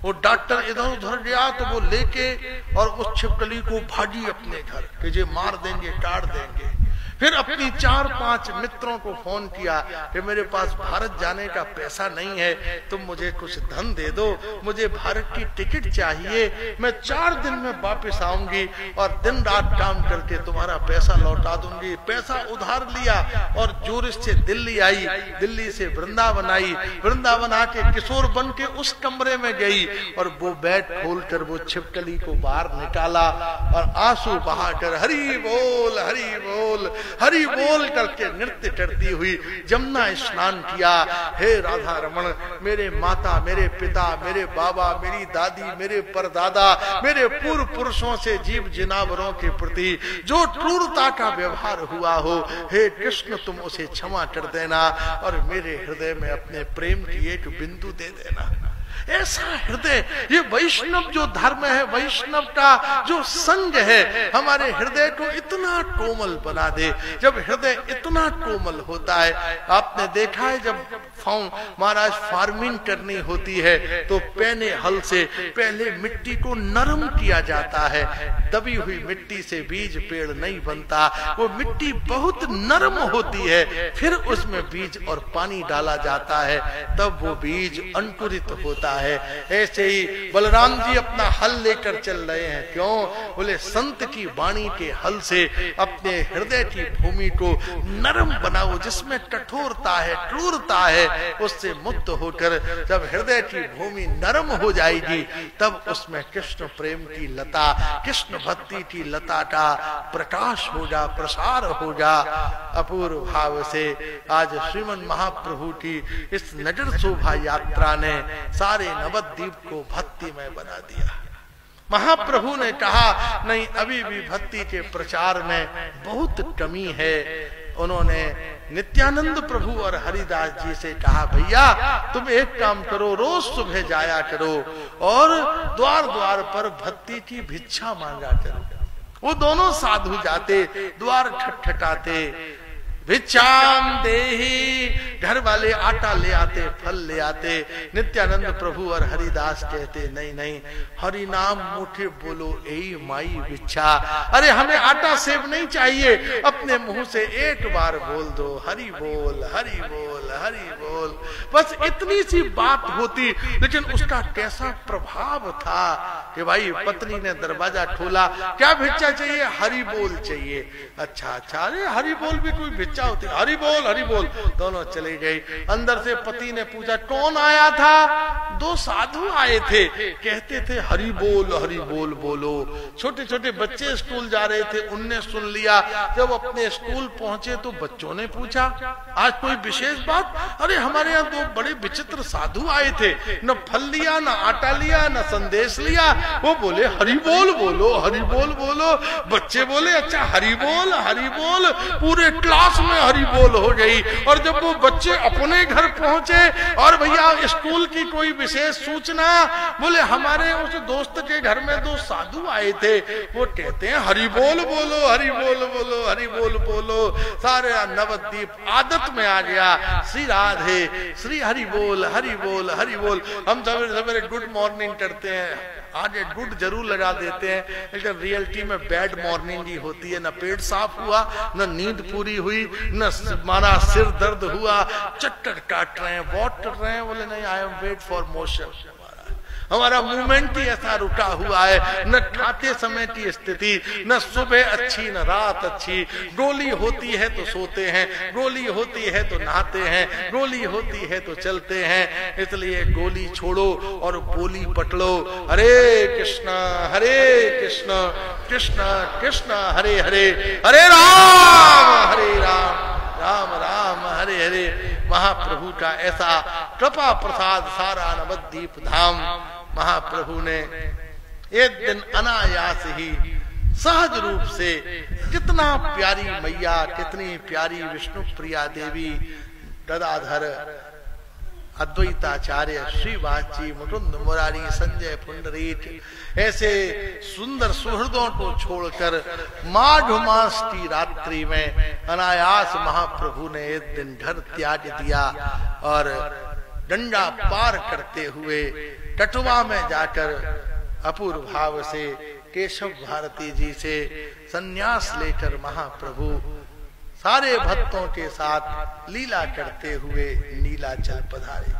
वो डॉक्टर इधर उधर गया तो वो लेके और उस छिपकली को भागी अपने घर कि ये मार देंगे, काट देंगे। फिर अपनी 4-5 मित्रों को फोन किया कि मेरे पास भारत जाने का पैसा नहीं है, तुम मुझे कुछ धन दे दो, मुझे भारत की टिकट चाहिए, मैं 4 दिन में वापस आऊंगी और दिन रात काम करके तुम्हारा पैसा लौटा दूंगी। पैसा उधार लिया और ज्यूरिख से दिल्ली आई, दिल्ली से वृंदावन आई, वृंदावन आके किशोर वन के उस कमरे में गई और वो बैग खोलकर वो छिपकली को बाहर निकाला और आंसू बहाकर हरि बोल हरि बोल हरि बोल करके नृत्य करती हुई जमुना स्नान किया। हे राधा रमण, मेरे माता, मेरे पिता, मेरे बाबा, मेरी दादी, मेरे परदादा, मेरे पूर्व पुरुषों से जीव जिनावरों के प्रति जो क्रूरता का व्यवहार हुआ हो, हे कृष्ण तुम उसे क्षमा कर देना और मेरे हृदय में अपने प्रेम की एक बिंदु दे देना। ऐसा हृदय, ये वैष्णव जो धर्म है, वैष्णव का जो संग है, हमारे हृदय को इतना कोमल बना दे। जब हृदय इतना कोमल होता है, आपने देखा है जब महाराज फार्मिंग करनी होती है तो पैने हल से पहले मिट्टी को नरम किया जाता है। दबी हुई मिट्टी से बीज पेड़ नहीं बनता, वो मिट्टी बहुत नरम होती है, फिर उसमें बीज और पानी डाला जाता है, तब वो बीज अंकुरित होता है। ऐसे ही बलराम जी अपना हल लेकर चल रहे हैं। क्यों? बोले संत की वाणी के हल से अपने हृदय की भूमि को नरम बनाओ, जिसमें कठोरता है, क्रूरता है, उससे मुक्त होकर जब हृदय की भूमि नरम हो जाएगी, तब उसमें कृष्ण प्रेम की लता, कृष्ण भक्ति की लता का प्रकाश होगा, प्रसार होगा। अपूर्व भाव से आज श्रीमन महाप्रभु की इस नगर शोभा यात्रा ने सारे नवद्वीप को भक्तिमय बना दिया। महाप्रभु ने कहा नहीं, अभी भी भक्ति के प्रचार में बहुत कमी है। उन्होंने नित्यानंद प्रभु और हरिदास जी से कहा, भैया तुम एक काम करो, रोज सुबह जाया करो और द्वार द्वार पर भक्ति की भिक्षा मांगा करो। वो दोनों साधु जाते, द्वार खटखटाते, भिक्षाम देहि, घर वाले आटा ले आते, फल ले आते। नित्यानंद प्रभु और हरिदास कहते नहीं नहीं, हरि नाम मुठे बोलो यही माई भिक्षा। अरे हमें आटा सेब नहीं चाहिए, अपने मुंह से एक बार बोल दो हरि बोल हरि बोल हरि बोल। बस इतनी सी बात होती, लेकिन उसका कैसा प्रभाव था कि भाई पत्नी ने दरवाजा खोला, क्या भिक्षा चाहिए? हरि बोल चाहिए। अच्छा अच्छा, अरे हरि बोल भी कोई भिक्षा होती? हरि बोल हरि बोल। दोनों चले गए। अंदर से पति ने पूछा कौन आया था? दो साधु आए थे, कहते थे हरि बोल बोलो। छोटे छोटे बच्चे स्कूल जा रहे थे, उनने सुन लिया। जब अपने स्कूल पहुंचे तो बच्चों ने पूछा आज कोई विशेष बात? अरे हमारे यहाँ दो बड़े विचित्र साधु आए थे, न फल लिया, न आटा लिया, न संदेश लिया। वो बोले हरि बोल बोलो, हरि बोल बोलो। बच्चे बोले अच्छा हरि बोल। पूरे क्लास में हरि बोल हो गई। और जब वो बच्चे अपने घर पहुंचे और भैया स्कूल की कोई विशेष सूचना, बोले हमारे उस दोस्त के घर में दो साधु आए थे, वो कहते हैं हरि बोल बोलो, हरि बोल बोलो, हरि बोल बोलो। सारे नवद्वीप आदत में आ गया। श्री राधे, श्री हरि बोल हरि बोल हरि बोल। हम सवेरे सवेरे गुड मॉर्निंग करते हैं, आज गुड जरूर लगा देते हैं, लेकिन रियलिटी में बैड मॉर्निंग ही होती है। न पेट साफ हुआ, न नींद पूरी हुई, न हमारा सिर दर्द हुआ, चक्कर काट रहे हैं, वॉट कर रहे हैं। बोले नहीं, I am wait for motion. हमारा मूवमेंट ही ऐसा रुका हुआ है, न खाते समय की स्थिति, न सुबह अच्छी न रात अच्छी। गोली होती है तो सोते हैं, गोली होती है तो नहाते हैं, गोली होती है तो चलते हैं। इसलिए गोली छोड़ो और बोली पकड़ो। हरे कृष्णा कृष्ण कृष्ण हरे हरे, हरे राम राम राम हरे हरे। महाप्रभु का ऐसा कृपा प्रसाद सारा नवद्वीप धाम। महाप्रभु ने एक दिन अनायास ही सहज रूप से, कितना प्यारी मैया, कितनी प्यारी विष्णु प्रिया देवी गदाधर अद्वैताचार्य श्रीवाची मुकुंद मुरारी संजय पुंडरीक ऐसे सुंदर सुहृदों को छोड़कर माघ मास की रात्रि में अनायास महाप्रभु ने एक दिन घर त्याग दिया और गंगा पार करते हुए कटवा में जाकर अपूर्व भाव से केशव भारती जी से सन्यास लेकर महाप्रभु सारे भक्तों के साथ लीला करते हुए नीलाचल पधारे।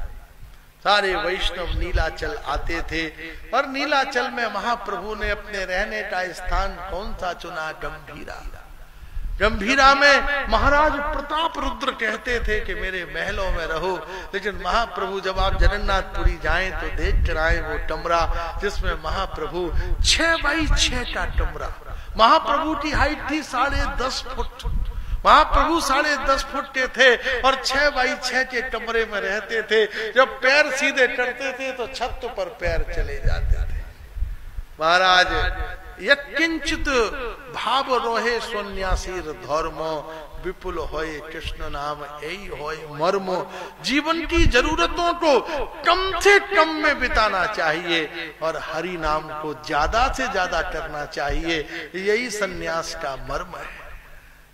सारे वैष्णव नीलाचल आते थे और नीलाचल में महाप्रभु ने अपने रहने का स्थान कौन सा चुना? गंभीरा। गंभीरा में महाराज प्रताप रुद्र कहते थे कि मेरे महलों में रहो, लेकिन महाप्रभु जब आप जगन्नाथपुरी जाएं तो देख कर आए वो कमरा जिसमें महाप्रभु 6 बाई 6 का कमरा। महाप्रभु की हाइट थी 10.5 फुट। महाप्रभु 10.5 फुट के थे और 6 बाई 6 के कमरे में रहते थे। जब पैर सीधे करते थे तो छत पर पैर चले जाते थे। महाराज यत्किंचित भाव रोहे सन्यासीर धर्म, विपुल होए कृष्ण नाम यही होए मर्म। जीवन की जरूरतों को कम से कम में बिताना चाहिए और हरि नाम को ज्यादा से ज्यादा करना चाहिए। यही सन्यास का मर्म है।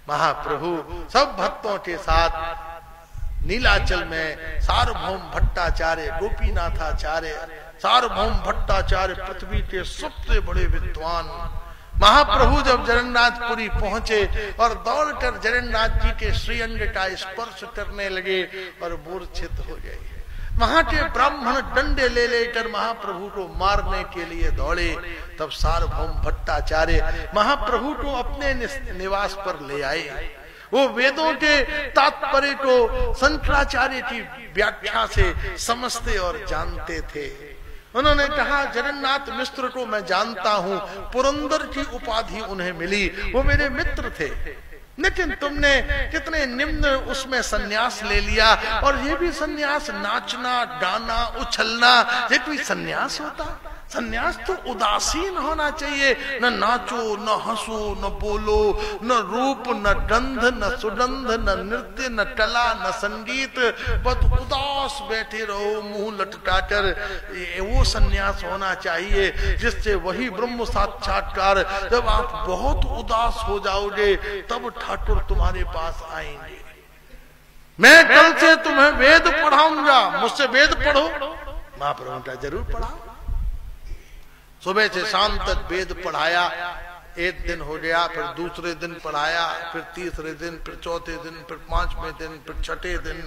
महाप्रभु सब भक्तों के साथ नीलाचल में सार्वभौम भट्टाचार्य, गोपीनाथाचार्य, सार्वभौम भट्टाचार्य पृथ्वी के सबसे बड़े विद्वान महाप्रभु जब जगन्नाथपुरी पहुंचे और दौड़कर जगन्नाथ जी के श्रीअंग का स्पर्श करने लगे और मूर्छित हो गए। वहां के ब्राह्मण डंडे ले लेकर महाप्रभु को मारने के लिए दौड़े। तब सार्वभौम भट्टाचार्य महाप्रभु को अपने निवास पर ले आए। वो वेदों के तात्पर्य को शंकराचार्य की व्याख्या से समझते और जानते थे। उन्होंने कहा जगन्नाथ मिश्र को मैं जानता हूँ, पुरंदर की उपाधि उन्हें मिली, वो मेरे मित्र थे, लेकिन तुमने कितने निम्न उसमें सन्यास ले लिया। और ये भी सन्यास नाचना गाना उछलना, ये कोई सन्यास होता? सन्यास तो उदासीन होना चाहिए। न नाचो, न हंसो, न बोलो, न रूप, न गंध, न सुगंध, न नृत्य, न कला, न संगीत, बस उदास बैठे रहो मुंह लटकाकर। वो सन्यास होना चाहिए जिससे वही ब्रह्म साक्षात्कार। जब आप बहुत उदास हो जाओगे तब ठाकुर तुम्हारे पास आएंगे। मैं कल से तुम्हें वेद पढ़ाऊंगा, मुझसे वेद पढ़ो। महाप्रभु का जरूर पढ़ाओ। सुबह से शाम तक वेद पढ़ाया। एक दिन हो गया, फिर दूसरे दिन पढ़ाया, फिर तीसरे दिन, फिर चौथे दिन, फिर 5वें दिन, फिर 6ठे दिन,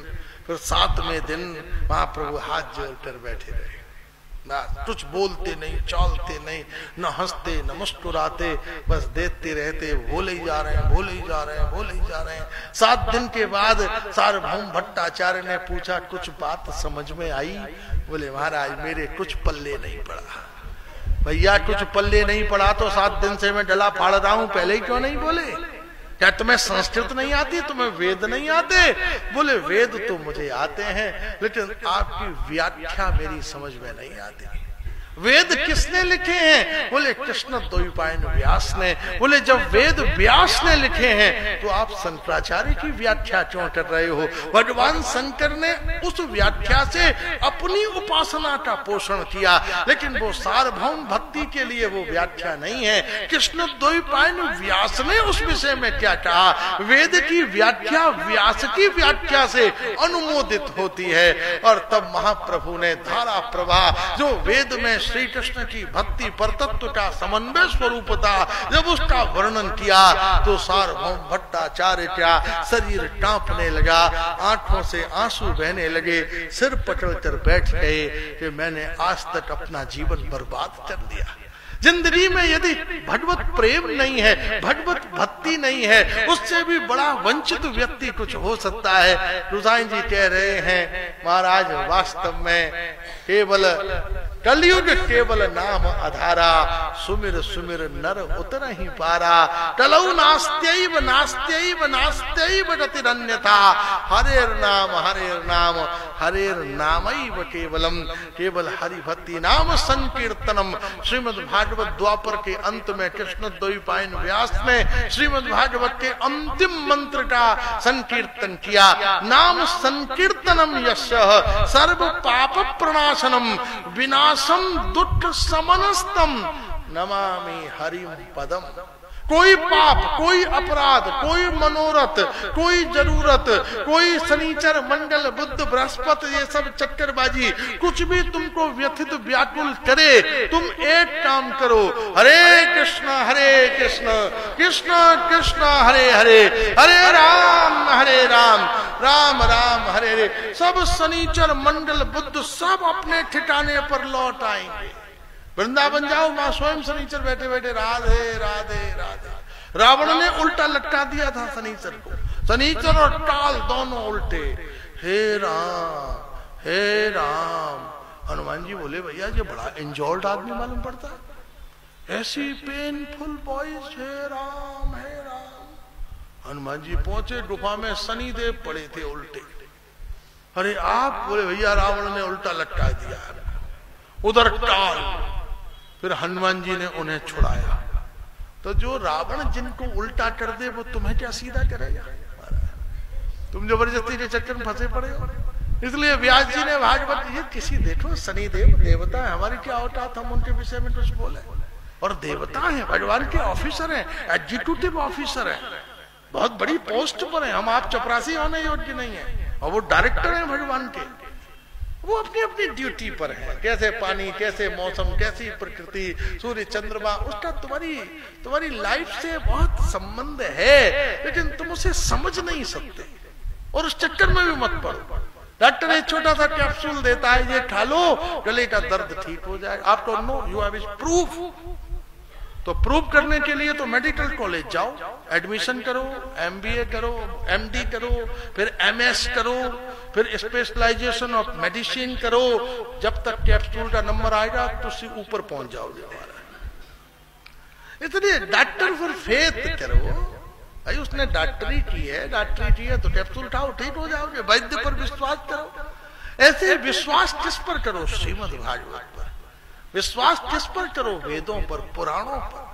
फिर 7वें दिन महाप्रभु हाथ जोड़कर बैठे रहे। ना कुछ बोलते नहीं, चालते नहीं, न हंसते न मुस्कुराते, बस देखते रहते, बोले ही जा रहे हैं, बोले ही जा रहे हैं, बोले ही जा रहे हैं। 7 दिन के बाद सार्वभौम भट्टाचार्य ने पूछा, कुछ बात समझ में आई? बोले महाराज मेरे कुछ पल्ले नहीं पड़ा। भैया कुछ पल्ले नहीं पड़ा तो 7 दिन से मैं डला फाड़ रहा हूं, पहले ही क्यों नहीं बोले? क्या तुम्हें संस्कृत नहीं आती, तुम्हें वेद नहीं आते? बोले वेद तो मुझे आते हैं, लेकिन आपकी व्याख्या मेरी समझ में नहीं आती। वेद किसने लिखे हैं? बोले कृष्ण द्वैपायन व्यास ने। बोले जब वेद व्यास ने लिखे हैं तो आप शंकराचार्य की व्याख्या क्यों कर रहे हो? भगवान शंकर ने उस व्याख्या से अपनी उपासना का पोषण किया, लेकिन वो सार्वभौम भक्ति के लिए वो व्याख्या नहीं है। कृष्ण द्वैपायन व्यास ने उस विषय में क्या कहा? वेद की व्याख्या व्यास की व्याख्या से अनुमोदित होती है। और तब महाप्रभु ने धारा प्रवाह जो वेद में श्री कृष्ण की भक्ति पर तत्व का समन्वय स्वरूप था, जब उसका वर्णन किया तो सार्वभौम भट्टाचार्य का शरीर कांपने लगा, आंखों से आंसू बहने लगे, सिर पकड़कर बैठ गए कि मैंने आज तक अपना जीवन बर्बाद कर दिया। जिंदगी में यदि भगवत प्रेम नहीं है, भगवत भक्ति नहीं है, उससे भी बड़ा वंचित व्यक्ति कुछ हो सकता है। रुसाई जी कह रहे हैं महाराज वास्तव में केवल कलयुग केवल नाम आधारा, सुमिर सुमिर नर उतर ही पारा। कलौ नास्त्यैव नास्त्यैव नास्त्यैव गतिरन्यथा, हरेर नाम हरेर नामैव केवलम। केवल हरि भक्ति नाम संकीर्तनम। श्रीमद् भागवत द्वापर के अंत में कृष्ण द्वैपायन व्यास ने श्रीमद् भागवत के अंतिम मंत्र का संकीर्तन किया। नाम संकीर्तनम यस्य सर्व पाप प्रणाशनम विनाशम दुष्ट समनस्तम नमामि हरिम पदम। कोई पाप, कोई अपराध, कोई मनोरथ, कोई जरूरत, कोई शनिचर मंगल बुध बृहस्पति ये सब चक्करबाजी कुछ भी तुमको व्यथित व्याकुल करे, तुम एक काम करो, हरे कृष्ण कृष्ण कृष्ण हरे हरे, हरे राम राम राम हरे हरे। सब शनिचर मंगल बुध सब अपने ठिकाने पर लौट आएंगे। वृंदावन जाओ, मां स्वयं शनिचर बैठे बैठे राधे राधे राधे। रावण ने उल्टा लटका दिया था शनिचर को, शनिचर और काल दोनों उल्टे। हे राम। हनुमान जी बोले भैया ये बड़ा एंजॉयड आदमी मालूम पड़ता, ऐसी पेनफुल वॉइस, हे राम। हनुमान जी पहुंचे गुफा में, शनिदेव पड़े थे उल्टे। अरे आप बोले भैया रावण ने उल्टा लटका दिया, उधर काल। फिर हनुमान जी ने उन्हें छुड़ाया। तो जो रावण जिनको उल्टा कर दे वो तुम्हें क्या सीधा करेगा? तुम जबरदस्ती के चक्कर में फंसे पड़े हो। इसलिए व्यास जी ने भागवत, ये किसी देखो शनिदेव देवता है, हमारी क्या औकात हम उनके विषय में कुछ बोले। और देवता है, भगवान के ऑफिसर हैं, एग्जीक्यूटिव ऑफिसर है, बहुत बड़ी पोस्ट पर है। हम आप चपरासी होने योग्य नहीं है, और वो डायरेक्टर है भगवान के। वो अपनी अपनी ड्यूटी पर है। कैसे पानी, कैसे मौसम, कैसी प्रकृति, सूर्य चंद्रमा, उसका तुम्हारी लाइफ से बहुत संबंध है, लेकिन तुम उसे समझ नहीं सकते और उस चक्कर में भी मत पड़ो। डॉक्टर एक छोटा सा कैप्सूल देता है, ये खा लो गले का दर्द ठीक हो जाए। आप don't know, you have proof. तो प्रूव करने के लिए तो मेडिकल कॉलेज जाओ, एडमिशन करो, MBA करो, MD करो, फिर MS करो, फिर स्पेशलाइजेशन ऑफ मेडिसिन करो। जब तक कैप्सूल का नंबर आएगा तो उससे ऊपर पहुंच जाओगे। इसलिए डॉक्टर पर फेथ करो। भाई उसने डॉक्टरी की है तो कैप्सूल खाओ, ठीक हो जाओगे। वैद्य पर विश्वास करो। ऐसे विश्वास किस पर करो? श्रीमद् भागवत पर। विश्वास किस पर करो? वेदों पर, पुराणों पर।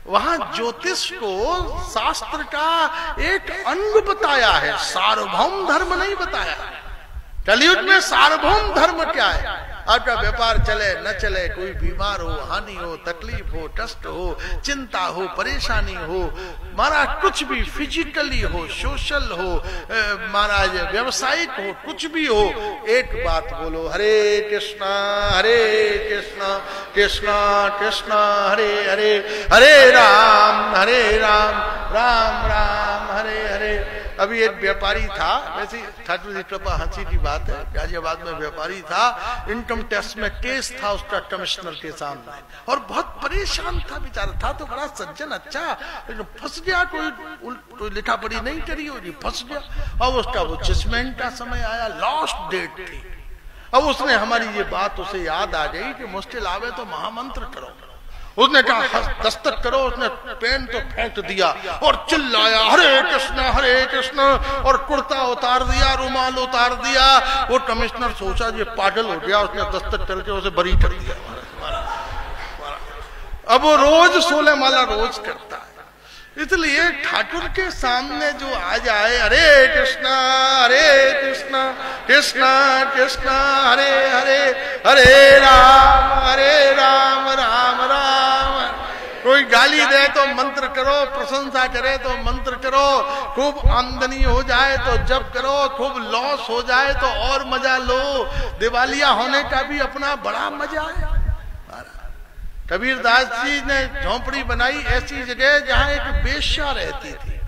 वहां ज्योतिष को शास्त्र का एक अंग बताया है, सार्वभौम धर्म नहीं बताया। कलयुग में सार्वभौम धर्म क्या है? आपका व्यापार चले न चले, कोई बीमार हो, हानि हो, तकलीफ हो, कष्ट हो, चिंता हो, परेशानी हो, महाराज कुछ भी, फिजिकली हो, सोशल हो, महाराज व्यवसायिक हो, कुछ भी हो, एक बात बोलो, हरे कृष्णा कृष्णा कृष्णा हरे हरे, हरे राम राम राम हरे हरे, अभी एक व्यापारी था, वैसे ठाकुर जी कृपा हंसी की बात है, गाजियाबाद में व्यापारी था, इनकम टैक्स में केस था उसका कमिश्नर के सामने, और बहुत परेशान था बेचारा, था तो बड़ा सज्जन अच्छा, लेकिन फंस गया, कोई लिखा पढ़ी नहीं करी होगी, फंस गया। अब उसका वो जजमेंट का समय आया, लास्ट डेट थी। अब उसने हमारी ये बात उसे याद आ गई कि मुश्किल आवे तो महामंत्र करो। उसने कहा दस्तक करो, उसने पेन तो फेंक दिया और चिल्लाया हरे कृष्ण, और कुर्ता उतार दिया, रुमाल उतार दिया। वो कमिश्नर सोचा ये पागल हो गया, उसने दस्तक करके उसे बरी कर दिया। अब वो रोज 16 माला रोज करता है। इसलिए ठाकुर के सामने जो आ जाए हरे कृष्णा कृष्णा कृष्णा हरे हरे, हरे राम राम राम। कोई गाली दे तो मंत्र करो, प्रशंसा करे तो मंत्र करो, खूब आमदनी हो जाए तो जप करो, खूब लॉस हो जाए तो और मजा लो। दिवालिया होने का भी अपना बड़ा मजा है। कबीर दास जी ने झोंपड़ी बनाई ऐसी जगह जहां एक वेश्या रहती थी।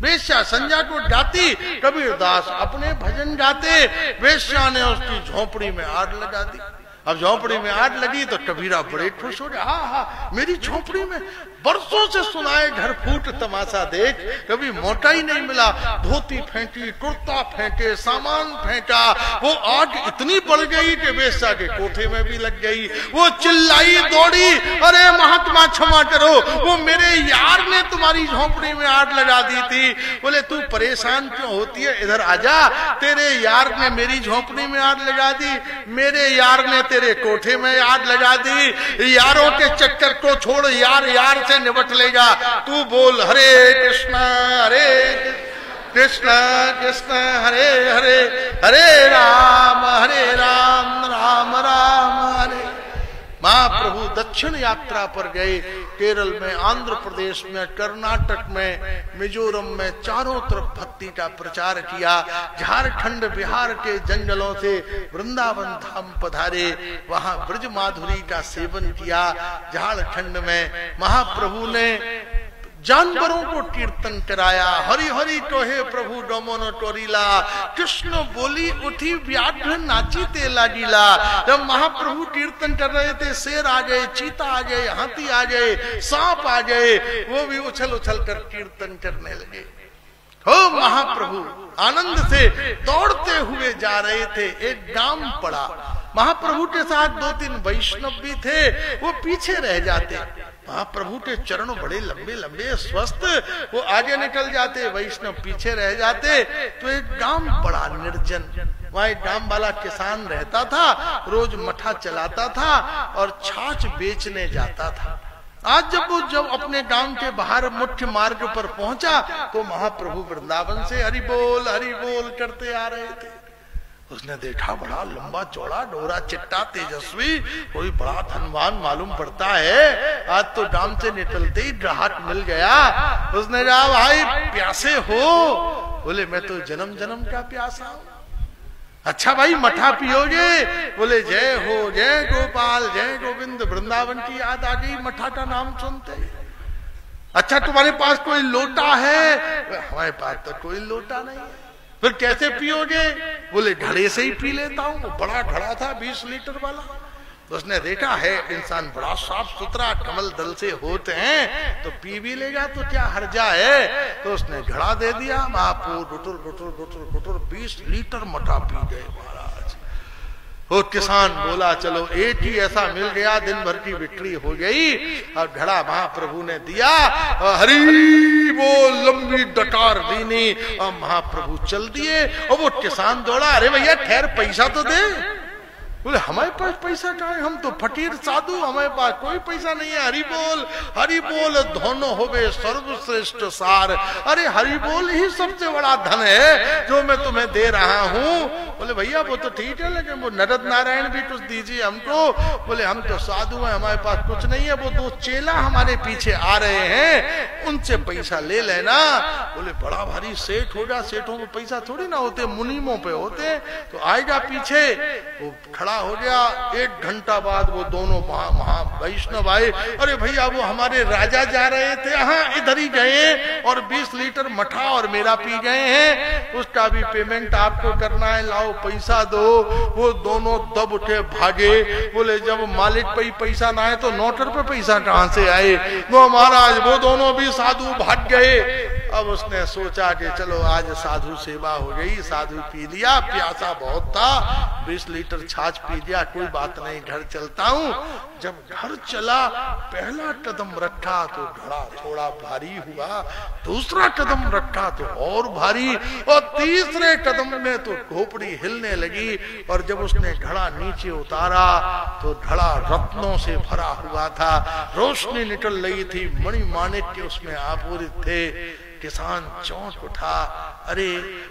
वेश्या संध्या को गाती, कबीर दास अपने भजन गाते, वेश्या ने उसकी झोंपड़ी में आग लगा दी। अब झोंपड़ी में आग लगी तो कबीरा बड़े खुश हो गया, हाँ मेरी झोंपड़ी में बरसों से सुनाए घर फूट तमाशा देख, कभी मोटा ही नहीं मिला। धोती फेंकी, कुर्ता फेंके, सामान फेंका, वो आग इतनी बढ़ गई कि वेश्या के कोठे में भी लग गई। वो चिल्लाई दौड़ी, अरे महात्मा क्षमा करो, वो मेरे यार ने तुम्हारी झोंपड़ी में आग लगा दी थी। बोले तू परेशान क्यों होती है, इधर आजा, तेरे यार ने मेरी झोंपड़ी में आग लगा दी, मेरे यार ने तेरे कोठे में आग लगा दी। यारों के चक्कर को छोड़, यार से निपट लेगा। तू बोल हरे कृष्णा कृष्णा कृष्णा हरे हरे, हरे राम राम राम हरे। महाप्रभु दक्षिण यात्रा पर गए, केरल में, आंध्र प्रदेश में, कर्नाटक में, मिजोरम में, चारों तरफ भक्ति का प्रचार किया। झारखंड बिहार के जंगलों से वृंदावन धाम पधारे, वहां ब्रज माधुरी का सेवन किया। झारखंड में महाप्रभु ने जानवरों को कीर्तन कराया। हरि हरि कहे प्रभु डोमन टोरीला, कृष्ण बोली उठी व्याघ्र नाची ते लागिला। जब महाप्रभु कीर्तन कर रहे थे, शेर आ गए, चीता आ गए, हाथी आ गए, सांप आ गए, वो भी उछल उछल कर कीर्तन करने लगे। हो महाप्रभु आनंद से दौड़ते हुए जा रहे थे, एक गांव पड़ा। महाप्रभु के साथ 2-3 वैष्णव भी थे, वो पीछे रह जाते। महाप्रभु के चरण बड़े लंबे लंबे स्वस्थ, वो आगे निकल जाते, वैष्णव पीछे रह जाते। तो एक गांव बड़ा निर्जन, वहां एक गांव वाला किसान रहता था, रोज मठा चलाता था और छाछ बेचने जाता था। आज जब अपने गांव के बाहर मुख्य मार्ग पर पहुंचा तो महाप्रभु वृंदावन से हरि बोल करते आ रहे थे। उसने देखा बड़ा लंबा चौड़ा डोरा चिट्टा तेजस्वी, कोई बड़ा धनवान मालूम पड़ता है। आज तो गांव से निकलते ही ग्राहक मिल गया। उसने कहा भाई प्यासे हो? बोले मैं तो जन्म जन्म का प्यासा हूं। अच्छा भाई मठा पियोगे? बोले जय हो, जय गोपाल, जय गोविंद। वृंदावन की याद आ गई मठा का नाम सुनते। अच्छा तुम्हारे पास कोई लोटा है? हमारे पास तो कोई लोटा नहीं है। फिर कैसे पियोगे? बोले घड़े से ही पी लेता हूँ। बड़ा घड़ा था 20 लीटर वाला। उसने देखा है इंसान बड़ा साफ सुथरा कमल दल से होते हैं तो पी भी लेगा तो क्या हर्जा है। तो उसने घड़ा दे दिया। महाप्रभु गुटुर गुटुर गुटुर गुटुर 20 लीटर मठा पी गए महाराज। वो किसान बोला चलो एक ही ऐसा मिल गया, दिन भर की बिक्री हो गई। और घड़ा महाप्रभु ने दिया, हरि बोल, लंबी डकार दीनी, और महाप्रभु चल दिए। और वो किसान दौड़ा, अरे भैया ठहर पैसा तो दे। बोले हमारे पास पैसा कहाँ है, हम तो फकीर साधु, हमारे पास कोई पैसा नहीं है। हरि बोल धोनो होवे सर्वश्रेष्ठ सार। अरे हरि बोल ही सबसे बड़ा धन है जो मैं तुम्हें दे रहा हूँ। बोले भैया वो तो ठीक है, लेकिन वो नरद नारायण भी कुछ दीजिए हमको। बोले हम तो साधु हैं, हमारे पास कुछ नहीं है, वो 2 चेला हमारे पीछे आ रहे हैं, उनसे पैसा ले लेना। बोले बड़ा भारी सेठ हो जा, सेठों में पैसा थोड़ी ना होते, मुनीमों पे होते, तो आएगा पीछे। वो खड़ा हो गया। 1 घंटा बाद वो दोनों महा वैष्णव आए। अरे भैया वो हमारे राजा जा रहे थे, हाँ इधर ही गए और 20 लीटर मठा और मेरा पी गए हैं, उसका भी पेमेंट आपको करना है, लाओ पैसा दो। वो दोनों दब उठे भागे। बोले जब मालिक पे पैसा ना आए तो नौकर पे पैसा कहां से आए। वो महाराज वो दोनों भी साधु भाग गए। अब उसने सोचा कि चलो आज साधु सेवा हो गई, साधु पी लिया, प्यासा बहुत था, 20 लीटर छाछ पी लिया, कोई बात नहीं, घर चलता हूँ। जब घर चला, पहला कदम रखा तो घड़ा थोड़ा भारी हुआ, दूसरा कदम रखा तो और भारी, और तीसरे कदम में तो खोपड़ी हिलने लगी। और जब उसने घड़ा नीचे उतारा तो घड़ा रत्नों से भरा हुआ था, रोशनी निकल रही थी, मणि माणिक के उसमें आपूरित थे। किसान चौंक उठा। अरे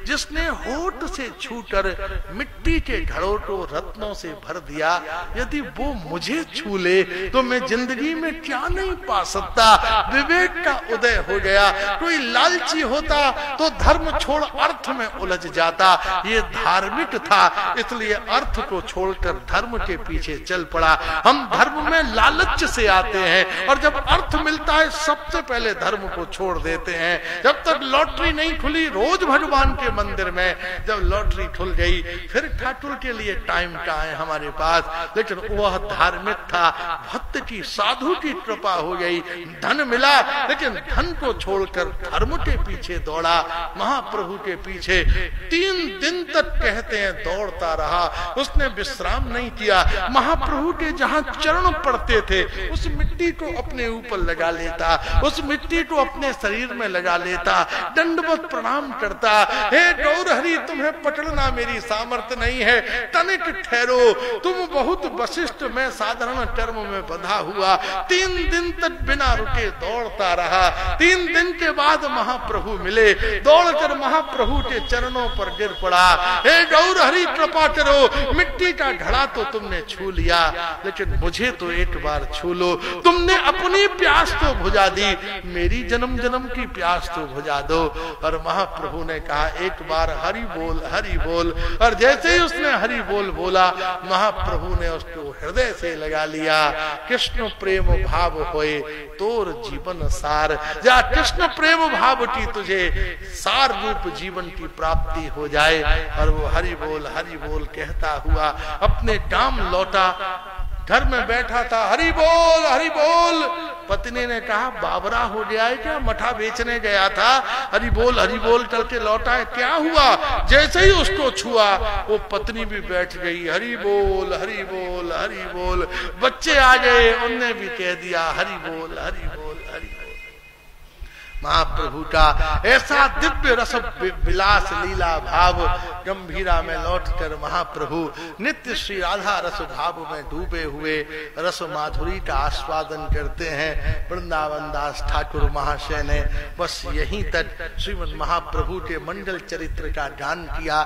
जिसने होठ से छूकर मिट्टी के घड़ों को रत्नों से भर दिया, यदि वो मुझे छू ले तो मैं जिंदगी में क्या नहीं पा सकता। विवेक का उदय हो गया। कोई लालची होता तो धर्म छोड़ अर्थ में उलझ जाता, ये धार्मिक था इसलिए अर्थ को छोड़कर धर्म के पीछे चल पड़ा। हम धर्म में लालच से आते हैं और जब अर्थ मिलता है सबसे पहले धर्म को छोड़ देते हैं। जब तक लॉटरी नहीं खुली, रोज भगवान के मंदिर में, जब लॉटरी खुल गई फिर ठाकुर के लिए टाइम कहाँ है हमारे पास। लेकिन वह धार्मिक था, भक्त की साधु की कृपा हो गई, धन मिला, लेकिन धन को छोड़कर धर्म के पीछे दौड़ा, महाप्रभु के पीछे 3 दिन तक कहते हैं दौड़ता रहा। उसने विश्राम नहीं किया। महाप्रभु के जहाँ चरण पड़ते थे उस मिट्टी को अपने ऊपर लगा लेता, उस मिट्टी को अपने शरीर में लगा लेता, दंडवत प्रणाम करता। हे गौरहरि तुम्हें पकड़ना मेरी सामर्थ्य नहीं है, तनिक ठहरो, तुम बहुत वशिष्ठ, मैं साधारण कर्म में बंधा हुआ। 3 दिन तक बिना रुके दौड़ता रहा। 3 दिन के बाद महाप्रभु मिले, दौड़कर महाप्रभु के चरणों पर गिर पड़ा। हे गौरहरि कृपा करो, मिट्टी का घड़ा तो तुमने छू लिया, लेकिन मुझे तो एक बार छू लो। तुमने अपनी प्यास तो बुझा दी, मेरी जन्म जन्म की प्यास तो बुझा दो। और महाप्रभु ने कहा एक बार हरि बोल, हरि बोल। और जैसे ही उसने हरि बोल बोला, महाप्रभु ने उसको हृदय से लगा लिया। कृष्ण प्रेम भाव होए तोर जीवन सार, जा कृष्ण प्रेम भाव की तुझे सार रूप जीवन की प्राप्ति हो जाए। और वो हरि बोल कहता हुआ अपने गांव लौटा। घर में बैठा था, हरि बोल हरि बोल। पत्नी ने कहा बाबरा हो गया है क्या, मठा बेचने गया था, हरि बोल करके लौटा है, क्या हुआ। जैसे ही उसको छुआ वो पत्नी भी बैठ गई, हरि बोल हरि बोल हरि बोल। बच्चे आ गए, उनने भी कह दिया हरि बोल हरि बोल हरि बोल। महाप्रभु का ऐसा दिव्य रस विलास लीला भाव। गंभीरा में लौटकर महाप्रभु नित्य श्री राधा रस भाव में डूबे हुए रस माधुरी का आस्वादन करते हैं। वृंदावन दास ठाकुर महाशय ने बस यहीं तक श्रीमद् महाप्रभु के मंगल चरित्र का गान किया।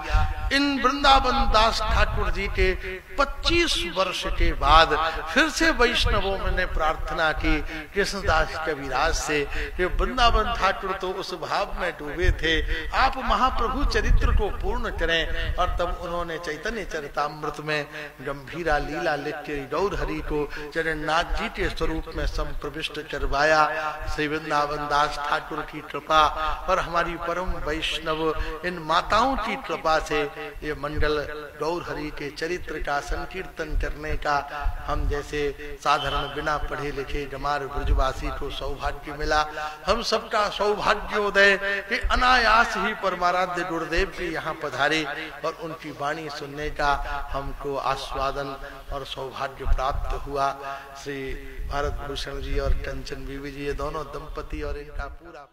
इन वृंदावन दास ठाकुर जी के 25 वर्ष के बाद फिर से वैष्णवों ने प्रार्थना की कृष्णदास कविराज से कि वृंदावन ठाकुर तो उस भाव में डूबे थे, आप महाप्रभु चरित्र को पूर्ण करें। और तब उन्होंने चैतन्य चरितामृत में गंभीरा लीला लिख के गौर हरि को जगन्नाथ जी के स्वरूप में संप्रविष्ट करवाया। श्री वृंदावन दास ठाकुर की कृपा और हमारी परम वैष्णव इन माताओं की कृपा से ये मंडल गौर हरि के चरित्र का संकीर्तन करने का हम जैसे साधारण बिना पढ़े लिखे गमार ब्रजवासी को सौभाग्य मिला। हम सब का सौभाग्योदय कि अनायास ही परमाराध्य गुरुदेव जी यहाँ पधारे और उनकी वाणी सुनने का हमको आस्वादन और सौभाग्य प्राप्त हुआ। श्री भारत भूषण जी और कंचन बीवी जी ये दोनों दंपति और इनका पूरा